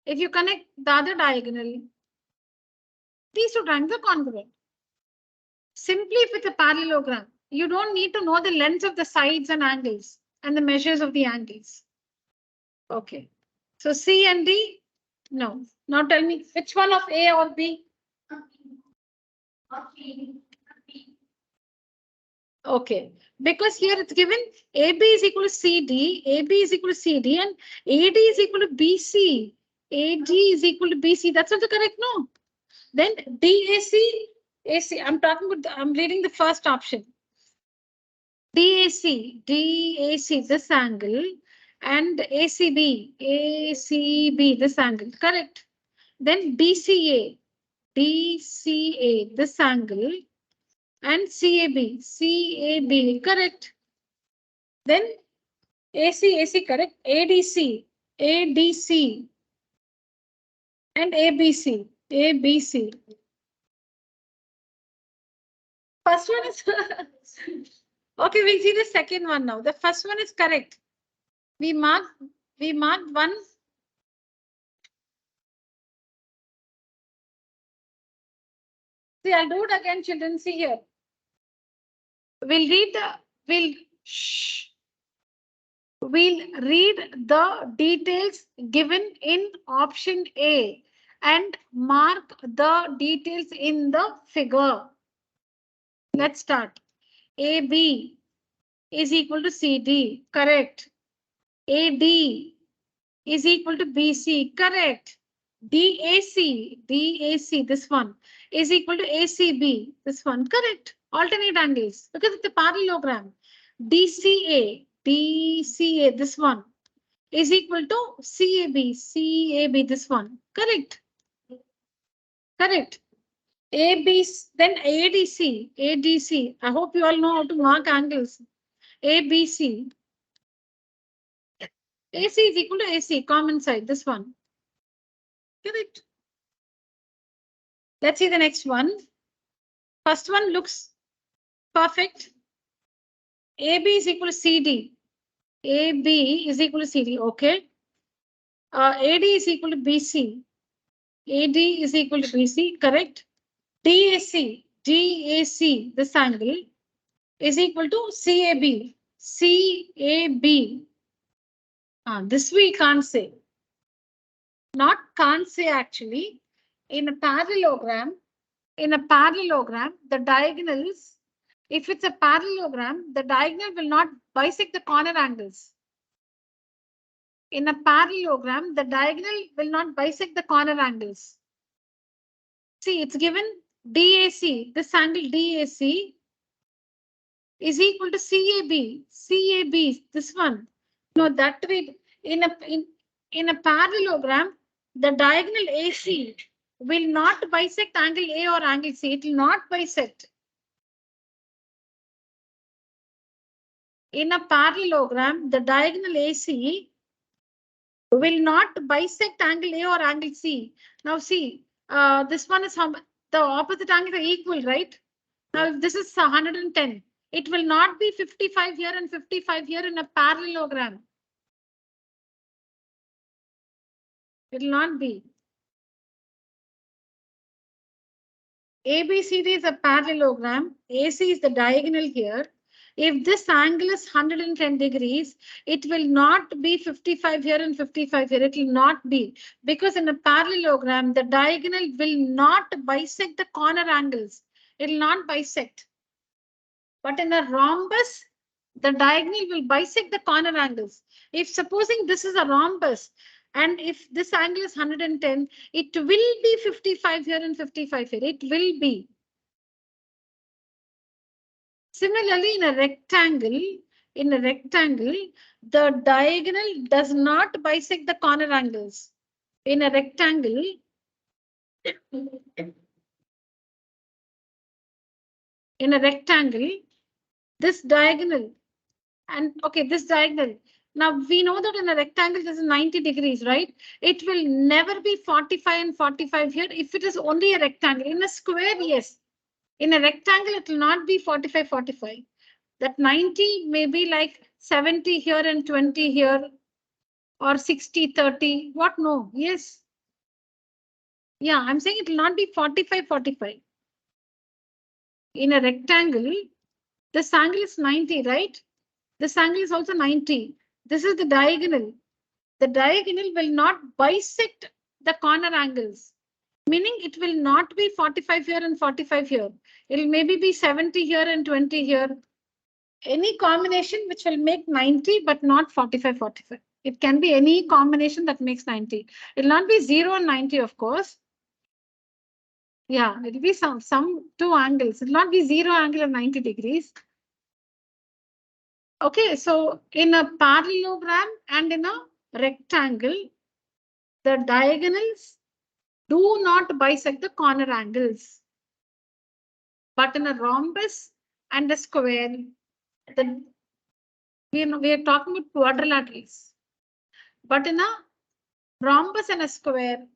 If you connect the other diagonal, these two triangles are congruent. Simply if it's a parallelogram, you don't need to know the lengths of the sides and angles and the measures of the angles. Okay. So C and D, no. Now tell me which one of A or B? Okay, because here it's given AB is equal to CD, AB is equal to CD, and AD is equal to BC. AD is equal to BC. That's also correct, no? Then DAC, AC. I'm reading the first option. DAC, this angle, and ACB, this angle, correct. Then DCA, this angle, and CAB, correct. Then AC, correct. ADC, and ABC. First one is okay. We see the second one now. The first one is correct. We marked one. See, I'll do it again, children. See here. We'll read the details given in option A and mark the details in the figure. Let's start. AB is equal to CD, correct. AD is equal to BC, correct. DAC, this one, is equal to ACB, this one, correct. Alternate angles, because it's a parallelogram. DCA, this one, is equal to CAB, this one, correct. Correct. AB, then ADC, I hope you all know how to mark angles. ABC, AC is equal to AC, common side, this one. Correct. Let's see the next one. First one looks perfect. AB is equal to CD. AB is equal to CD, okay. AD is equal to BC. AD is equal to BC, correct. DAC, this angle, is equal to CAB. This we can't say. Not can't say actually. In a parallelogram, the diagonals, if it's a parallelogram, the diagonal will not bisect the corner angles. In a parallelogram, the diagonal will not bisect the corner angles. See, it's given DAC, this angle DAC is equal to CAB, this one. No, that way, in a parallelogram, the diagonal AC will not bisect angle A or angle C. It will not bisect. In a parallelogram, the diagonal AC will not bisect angle A or angle C. Now see, this one is the opposite angles are equal, right? Now if this is 110, it will not be 55 here and 55 here in a parallelogram. It will not be. ABCD is a parallelogram. AC is the diagonal here. If this angle is 110 degrees, it will not be 55 here and 55 here. It will not be, because in a parallelogram, the diagonal will not bisect the corner angles. It will not bisect. But in a rhombus, the diagonal will bisect the corner angles. If supposing this is a rhombus, and if this angle is 110, it will be 55 here and 55 here. It will be. Similarly, in a rectangle, the diagonal does not bisect the corner angles. In a rectangle, this diagonal, and okay, this diagonal. Now we know that in a rectangle, this is 90 degrees, right? It will never be 45 and 45 here if it is only a rectangle. In a square, yes. In a rectangle, it will not be 45, 45. That 90 may be like 70 here and 20 here, or 60, 30. What? No. Yes. Yeah, I'm saying it will not be 45, 45. In a rectangle, this angle is 90, right? This angle is also 90. This is the diagonal. The diagonal will not bisect the corner angles, meaning it will not be 45 here and 45 here. It will maybe be 70 here and 20 here. Any combination which will make 90, but not 45, 45. It can be any combination that makes 90. It will not be 0 and 90, of course. Yeah, it will be some two angles. It will not be 0 angle of 90 degrees. Okay, so in a parallelogram and in a rectangle, the diagonals do not bisect the corner angles. But in a rhombus and a square, we are talking about quadrilaterals. But in a rhombus and a square,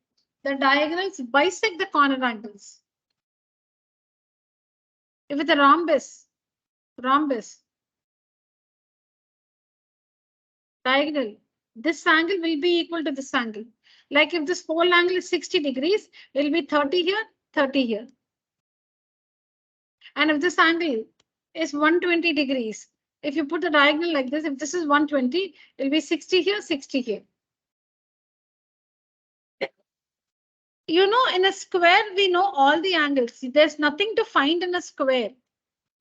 the diagonals bisect the corner angles. If it's a rhombus, diagonal, this angle will be equal to this angle. Like if this whole angle is 60 degrees, it will be 30 here, 30 here. And if this angle is 120 degrees, if you put the diagonal like this, if this is 120, it will be 60 here, 60 here. You know, in a square, we know all the angles. There's nothing to find in a square.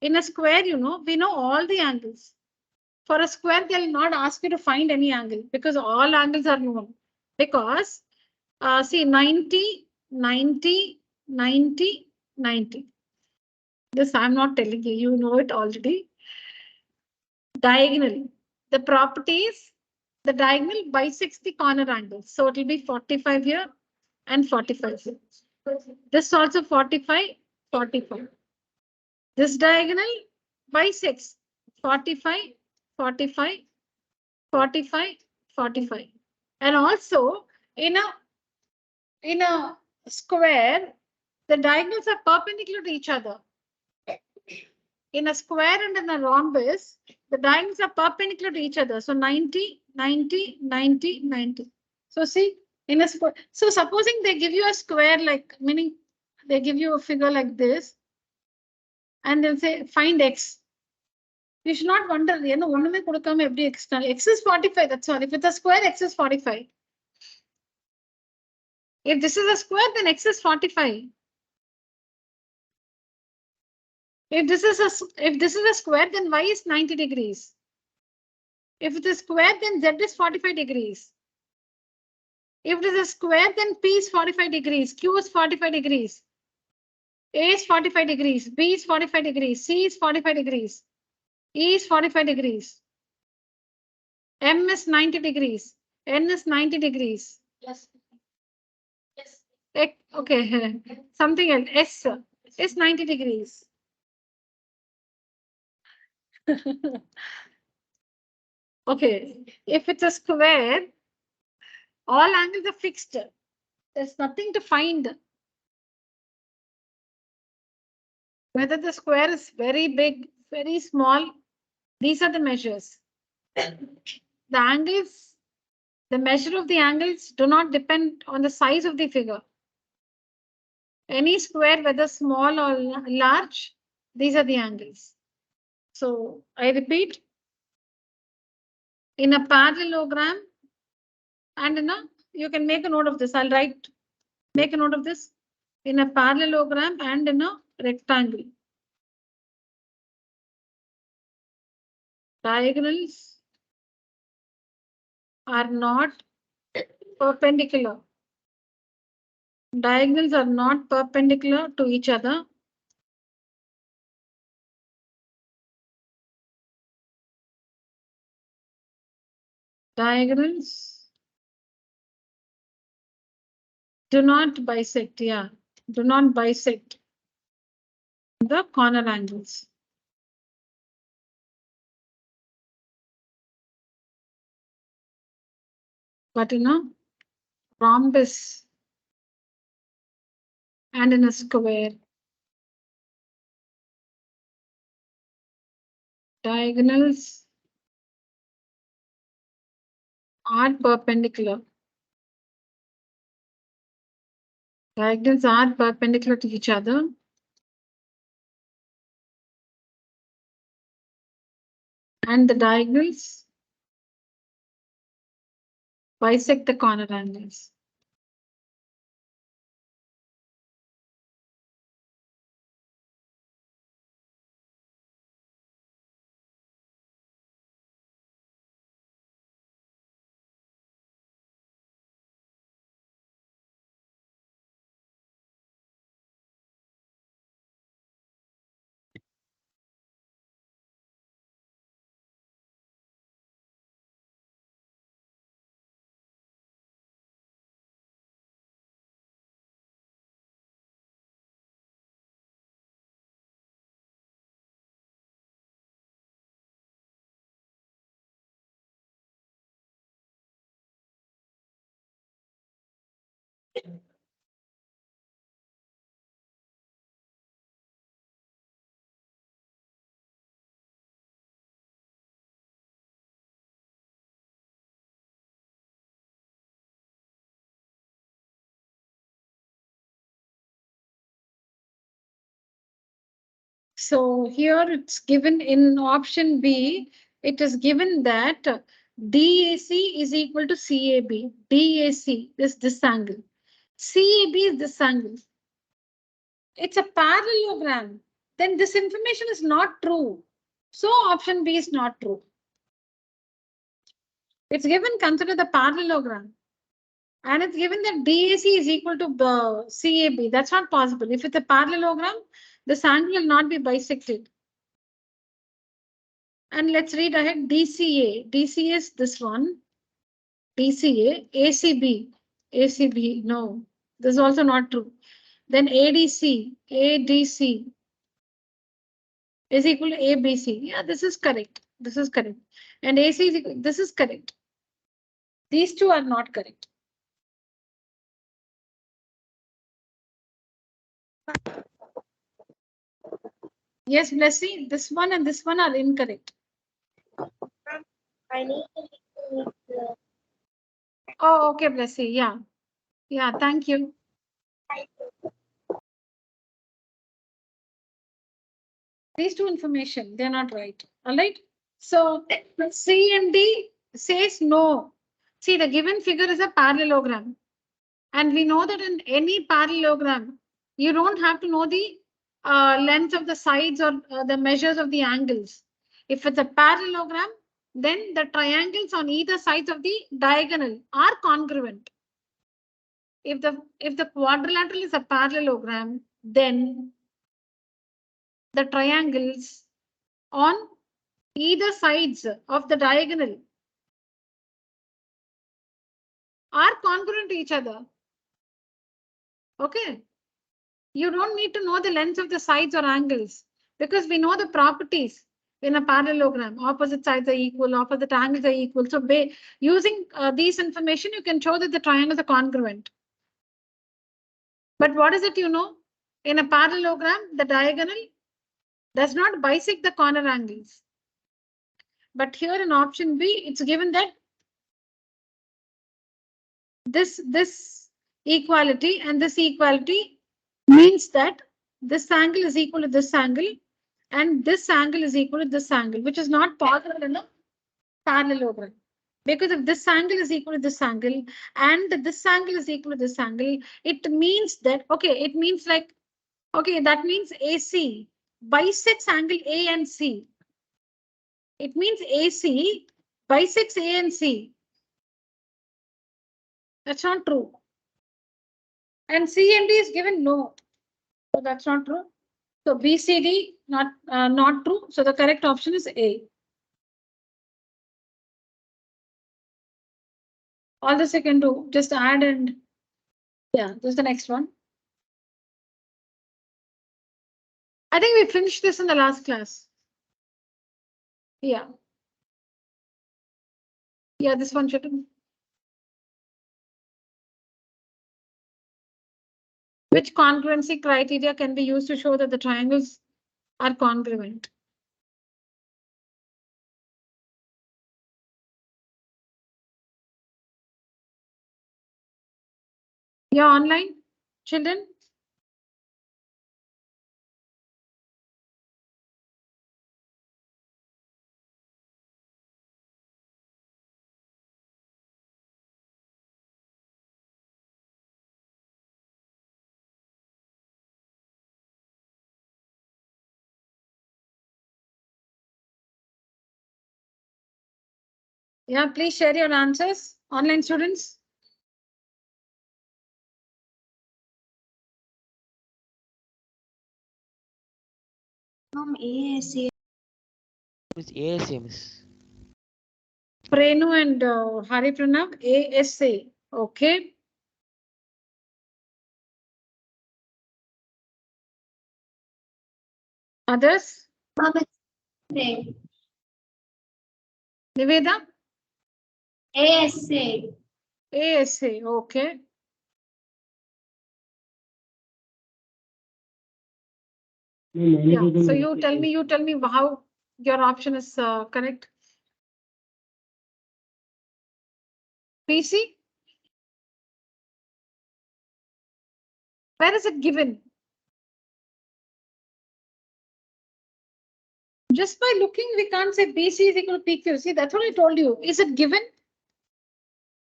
In a square, you know, we know all the angles. For a square, they'll not ask you to find any angle because all angles are known. Because, see, 90, 90, 90, 90. This I'm not telling you, you know it already. Diagonal. The properties, the diagonal bisects the corner angles. So it will be 45 here and 45 here. This also 45, 45. This diagonal bisects 45, 45, 45, 45. And also in a square, the diagonals are perpendicular to each other. In a square and in a rhombus, the diagonals are perpendicular to each other. So 90, 90, 90, 90. So see, in a square. So supposing they give you a square, like meaning they give you a figure like this, and they'll say find x. You should not wonder, you know, x is 45. That's all. If it's a square, x is 45. If this is a square, then x is 45. If this is a square, then y is 90 degrees. If it is square, then z is 45 degrees. If it is a square, then p is 45 degrees, q is 45 degrees, a is 45 degrees, b is 45 degrees, c is 45 degrees, e is 45 degrees, m is 90 degrees, n is 90 degrees. Yes. Yes. Okay, something else. S is 90 degrees. Okay, if it's a square, all angles are fixed. There's nothing to find. Whether the square is very big, very small, these are the measures. The angles, the measure of the angles do not depend on the size of the figure. Any square, whether small or large, these are the angles. So I repeat, in a parallelogram and in a, you can make a note of this. I'll write, make a note of this. In a parallelogram and in a rectangle, diagonals are not perpendicular. Diagonals are not perpendicular to each other. Diagonals do not bisect, yeah, do not bisect the corner angles. But in a rhombus and in a square, diagonals are perpendicular. Diagonals are perpendicular to each other. And the diagonals bisect the corner angles. So here it's given in option B, it is given that DAC is equal to CAB. DAC is this angle. CAB is this angle. It's a parallelogram. Then this information is not true. So option B is not true. It's given, consider the parallelogram. And it's given that DAC is equal to CAB. That's not possible. If it's a parallelogram, this angle will not be bisected. And let's read ahead. DCA. DCA is this one. DCA. ACB. ACB. No, this is also not true. Then ADC. ADC is equal to ABC. Yeah, this is correct. This is correct. And AC is equal, this is correct. These two are not correct. Yes, Blessy, this one and this one are incorrect. I need Oh, okay, Blessy. Yeah. Yeah, thank you. These two information, they're not right. All right. So C and D says no. See, the given figure is a parallelogram. And we know that in any parallelogram, you don't have to know the length of the sides or the measures of the angles. If it's a parallelogram, then the triangles on either sides of the diagonal are congruent. If the quadrilateral is a parallelogram, then the triangles on either sides of the diagonal are congruent to each other. Okay. You don't need to know the lengths of the sides or angles because we know the properties in a parallelogram. Opposite sides are equal, opposite angles are equal. So using these information, you can show that the triangles are congruent. But what is it you know? In a parallelogram, the diagonal does not bisect the corner angles. But here in option B, it's given that this equality and this equality means that this angle is equal to this angle and this angle is equal to this angle, which is not possible in a parallelogram. Because if this angle is equal to this angle and this angle is equal to this angle, it means that, okay, it means like, okay, that means AC bisects angle A and C. It means AC bisects A and C. That's not true. And C and D is given no. So that's not true. So BCD not true. So the correct option is A. All this you can do, just add and yeah, this is the next one. I think we finished this in the last class. Yeah. Yeah, this one should. Which congruency criteria can be used to show that the triangles are congruent? Yeah, online, children. Yeah, please share your answers. Online students. ASA. Miss ASA, miss. Prenu and Hari Pranav, ASA. Okay. Others? Niveda? ASA. ASA. Okay. Yeah. So you tell me how your option is correct. PC? Where is it given? Just by looking, we can't say BC is equal to PQ. See, that's what I told you. Is it given?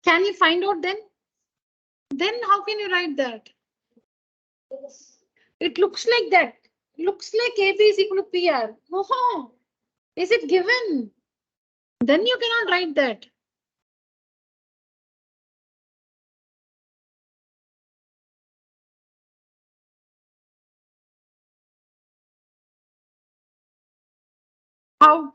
Can you find out then? Then how can you write that? It looks like that. Looks like AB is equal to PR. Oh, is it given? Then you cannot write that. How?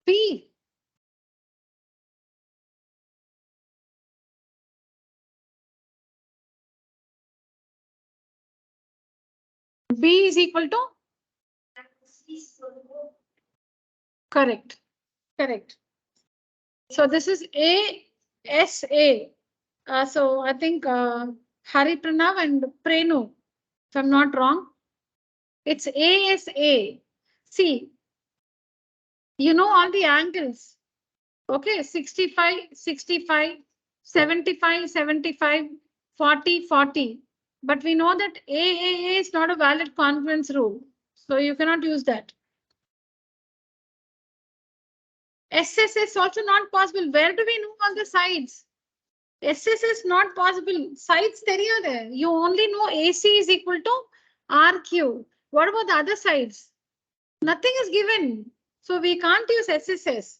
P. B is equal to? Correct. Correct. So this is ASA. So I think Hari Pranav and Prenu, if I'm not wrong, it's ASA. See, you know all the angles. Okay, 65, 65, 75, 75, 40, 40. But we know that AAA is not a valid congruence rule. So you cannot use that. SS is also not possible. Where do we know on the sides? SS is not possible. Sides there. You only know AC is equal to RQ. What about the other sides? Nothing is given. So we can't use SSS.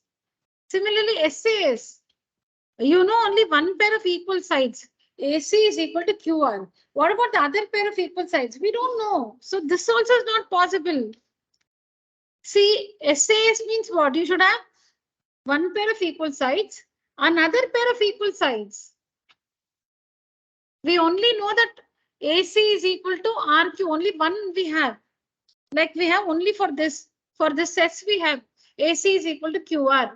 Similarly, SAS. You know only one pair of equal sides. AC is equal to QR. What about the other pair of equal sides? We don't know. So this also is not possible. See, SAS means what? You should have one pair of equal sides, another pair of equal sides. We only know that AC is equal to RQ. Only one we have. Like we have only for this. For this S we have AC is equal to QR.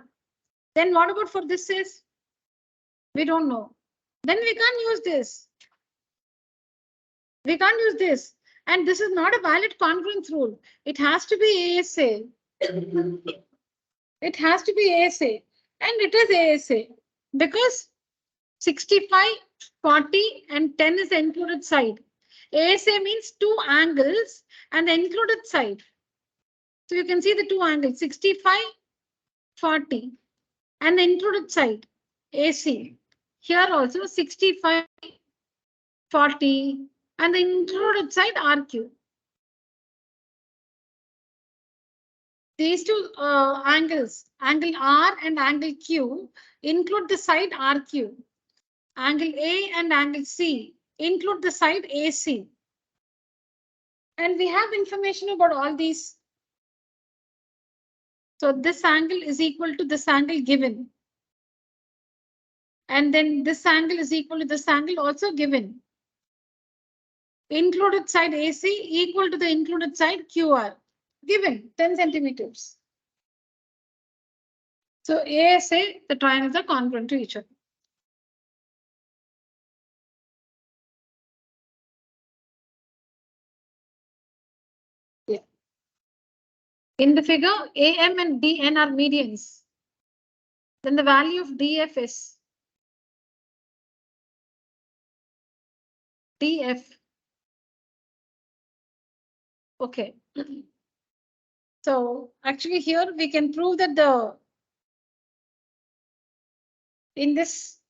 Then what about for this S? We don't know. Then we can't use this. We can't use this. And this is not a valid congruence rule. It has to be ASA. It has to be ASA. And it is ASA. Because 65, 40 and 10 is the included side. ASA means two angles and the included side. So you can see the two angles 65, 40 and the included side AC. Here also 65, 40 and the included side RQ. These two angles, angle R and angle Q, include the side RQ. Angle A and angle C include the side AC. And we have information about all these. So this angle is equal to this angle given. And then this angle is equal to this angle also given. Included side AC equal to the included side QR. Given 10 centimeters. So ASA, the triangles are congruent to each other. Yeah. In the figure, AM and DN are medians. Then the value of DF is DF. Okay. So actually here we can prove that in these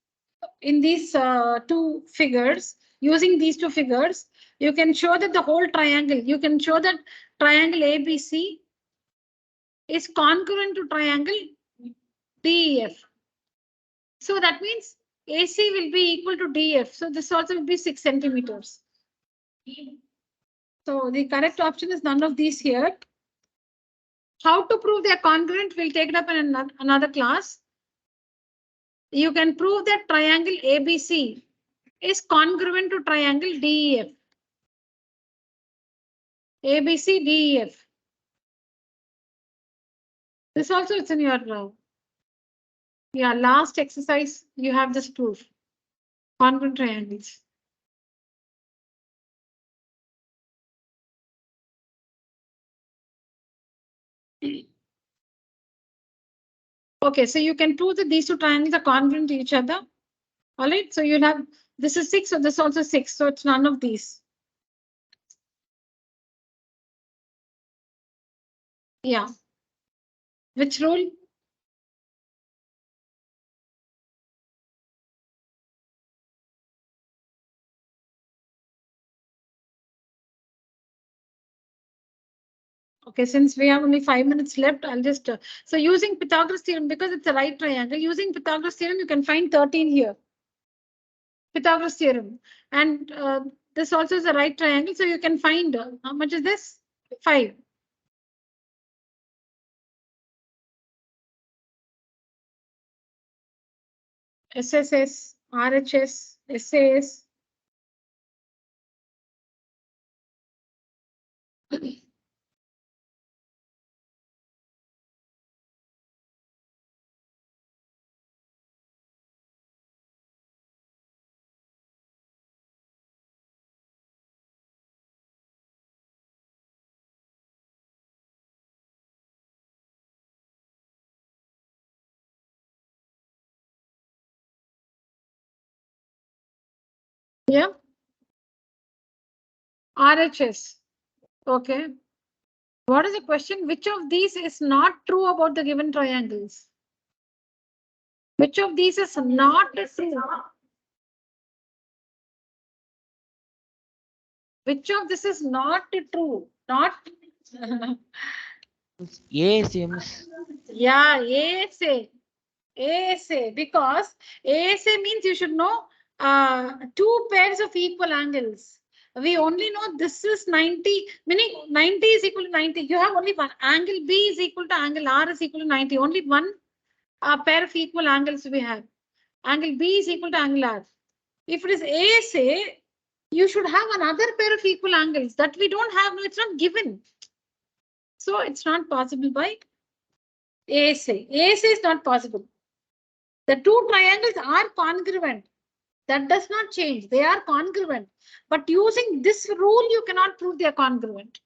two figures, using these two figures, you can show that the whole triangle, you can show that triangle ABC is congruent to triangle DEF. So that means AC will be equal to DF. So this also will be 6 centimeters. So the correct option is none of these here. How to prove they are congruent, we'll take it up in another class. You can prove that triangle ABC is congruent to triangle DEF. ABC, DEF. This also is in your last exercise. You have this proof. Congruent triangles. Okay, so you can prove that these two triangles are congruent to each other. All right, so you'll have this is 6, so this is also 6, so it's none of these. Yeah. Which rule? Okay, since we have only 5 minutes left, I'll just so using Pythagoras theorem, because it's a right triangle, using Pythagoras theorem, you can find 13 here. Pythagoras theorem, and this also is a right triangle, so you can find how much is this? 5. SSS, RHS, SAS. Yeah. RHS. Okay. What is the question? Which of these is not true about the given triangles? Which of these is not true? Which of this is not true? Not. ASMs. Yeah, ASA. ASA, because ASA means you should know two pairs of equal angles. We only know this is 90, meaning 90 is equal to 90. You have only one. Angle B is equal to angle R is equal to 90. Only one pair of equal angles we have. Angle B is equal to angle R. If it is ASA, you should have another pair of equal angles that we don't have. No, it's not given. So it's not possible by ASA. ASA is not possible. The two triangles are congruent. That does not change. They are congruent. But using this rule, you cannot prove they are congruent.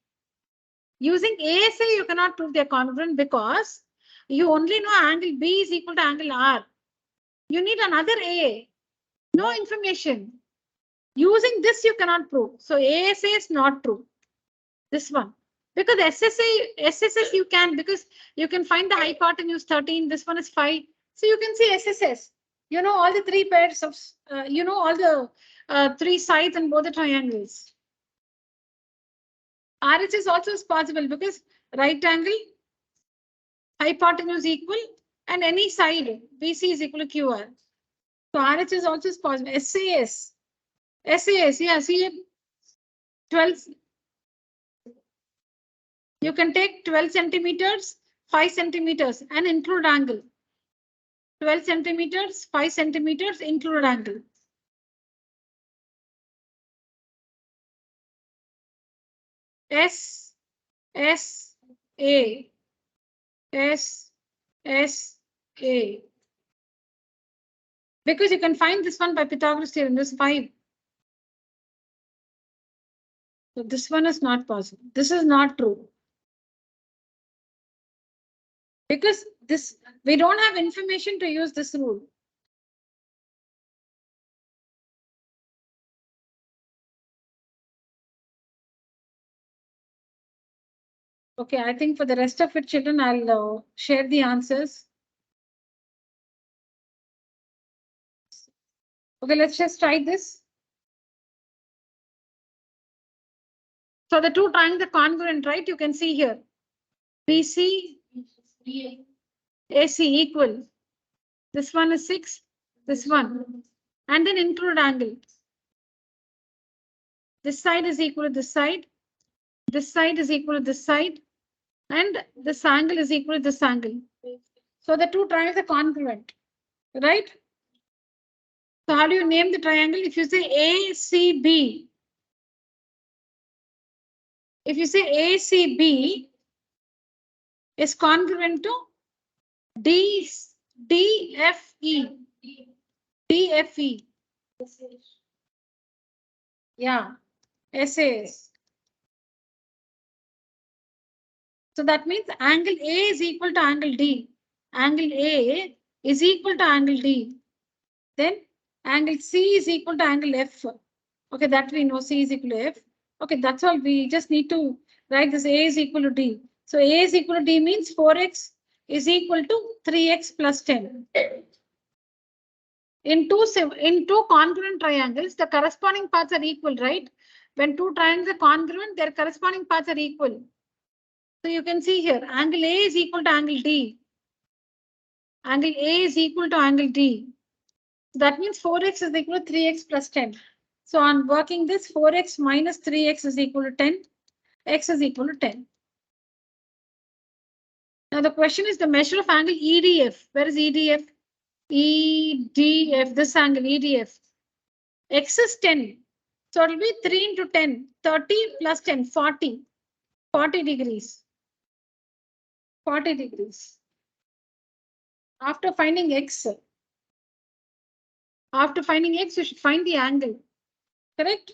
Using ASA, you cannot prove they are congruent because you only know angle B is equal to angle R. You need another A. No information. Using this, you cannot prove. So ASA is not true. This one. Because SSS you can, because you can find the hypotenuse 13. This one is 5. So you can see SSS. You know all the three pairs of, you know all the three sides and both the triangles. RHS also is possible because right angle, hypotenuse equal, and any side BC is equal to QR. So RHS also is possible. SAS, yeah, see 12. You can take 12 centimeters, 5 centimeters, and include angle. 12 centimeters, 5 centimeters, include angle. S, S, A, S, S, A. Because you can find this one by Pythagoras theorem, this 5. So this one is not possible. This is not true. Because this, we don't have information to use this rule. Okay, I think for the rest of it, children, I'll share the answers. Okay, let's just try this. So the two triangles are congruent, right? You can see here. BC, AC equal. This one is 6, this one. And then include angle. This side is equal to this side. This side is equal to this side. And this angle is equal to this angle. So the two triangles are congruent, right? So how do you name the triangle? If you say ACB, if you say ACB is congruent to DFE. DFE. Yeah, SAS. So that means angle A is equal to angle D. Angle A is equal to angle D. Then angle C is equal to angle F. Okay, that we know C is equal to F. Okay, that's all. We just need to write this A is equal to D. So A is equal to D means 4x is equal to 3x plus 10. In two congruent triangles, the corresponding parts are equal, right? When two triangles are congruent, their corresponding parts are equal. So you can see here, angle A is equal to angle D. Angle A is equal to angle D. That means 4x is equal to 3x plus 10. So on working this, 4x minus 3x is equal to 10. X is equal to 10. Now the question is the measure of angle EDF. Where is EDF? EDF, this angle EDF. X is 10. So it will be 3 into 10. 30 plus 10, 40. 40 degrees. 40 degrees. After finding X, you should find the angle. Correct?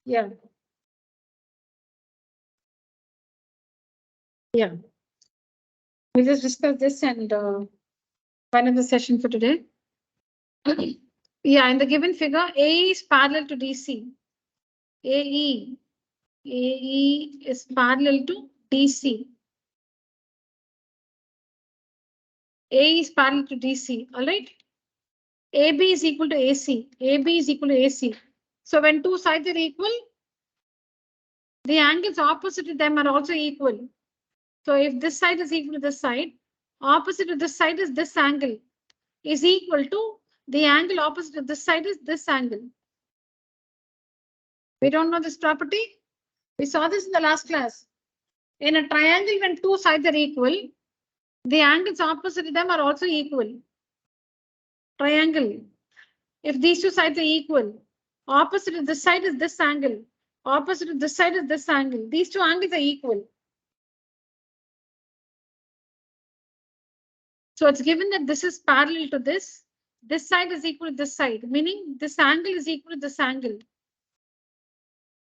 Yeah. Yeah. We just discussed this and final the session for today. Yeah, in the given figure, A is parallel to DC. AE is parallel to DC. A is parallel to DC. All right. AB is equal to AC. AB is equal to AC. So when two sides are equal, the angles opposite to them are also equal. So if this side is equal to this side, opposite to this side is this angle is equal to the angle opposite to this side is this angle. We don't know this property. We saw this in the last class. In a triangle, when two sides are equal, the angles opposite them are also equal. Triangle. If these two sides are equal, opposite of this side is this angle. Opposite of this side is this angle. These two angles are equal. So it's given that this is parallel to this. This side is equal to this side, meaning this angle is equal to this angle.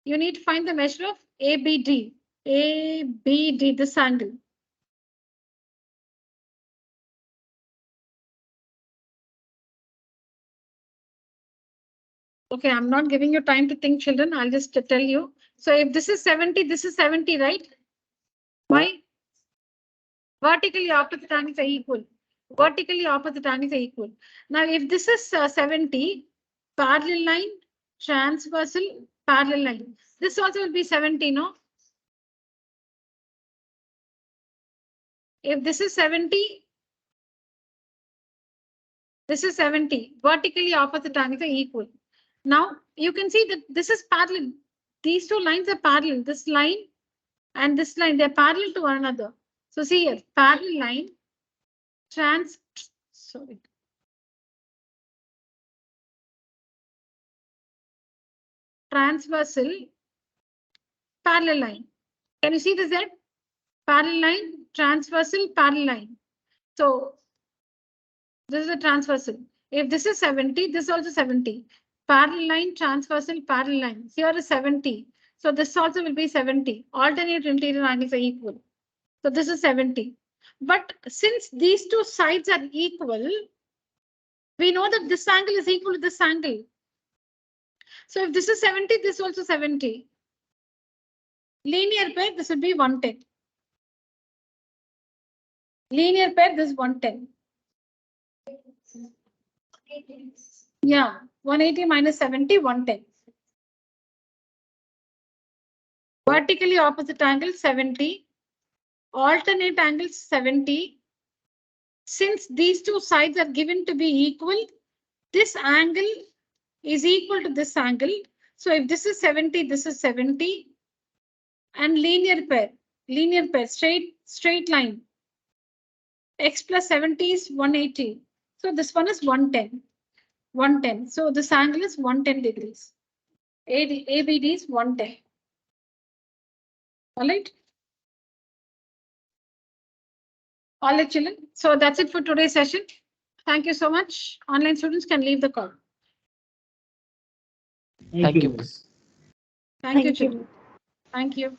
You need to find the measure of ABD. ABD, this angle. Okay, I'm not giving you time to think, children. I'll just tell you. So if this is 70, this is 70, right? Why? Vertically opposite angles are equal. Vertically opposite angles are equal. Now, if this is 70, parallel line, transversal, parallel line. This also will be 70, no? If this is 70, this is 70. Vertically opposite angles are equal. Now, you can see that this is parallel. These two lines are parallel. This line and this line, they're parallel to one another. So see here, parallel line, transversal, parallel line. Can you see this there? Parallel line, transversal, parallel line. So this is a transversal. If this is 70, this is also 70. Parallel line, transversal, parallel line. Here is 70. So this also will be 70. Alternate interior angles are equal. So this is 70. But since these two sides are equal, we know that this angle is equal to this angle. So if this is 70, this is also 70. Linear pair, this would be 110. Linear pair, this is 110. Yeah, 180 minus 70, 110. Vertically opposite angle, 70. Alternate angles, 70. Since these two sides are given to be equal, this angle is equal to this angle. So if this is 70, this is 70. And linear pair, straight line. X plus 70 is 180. So this one is 110. 110. So this angle is 110 degrees. ABD is 110. All right. All right, children. So that's it for today's session. Thank you so much. Online students can leave the call. Thank you, miss. Thank you, children. Thank you.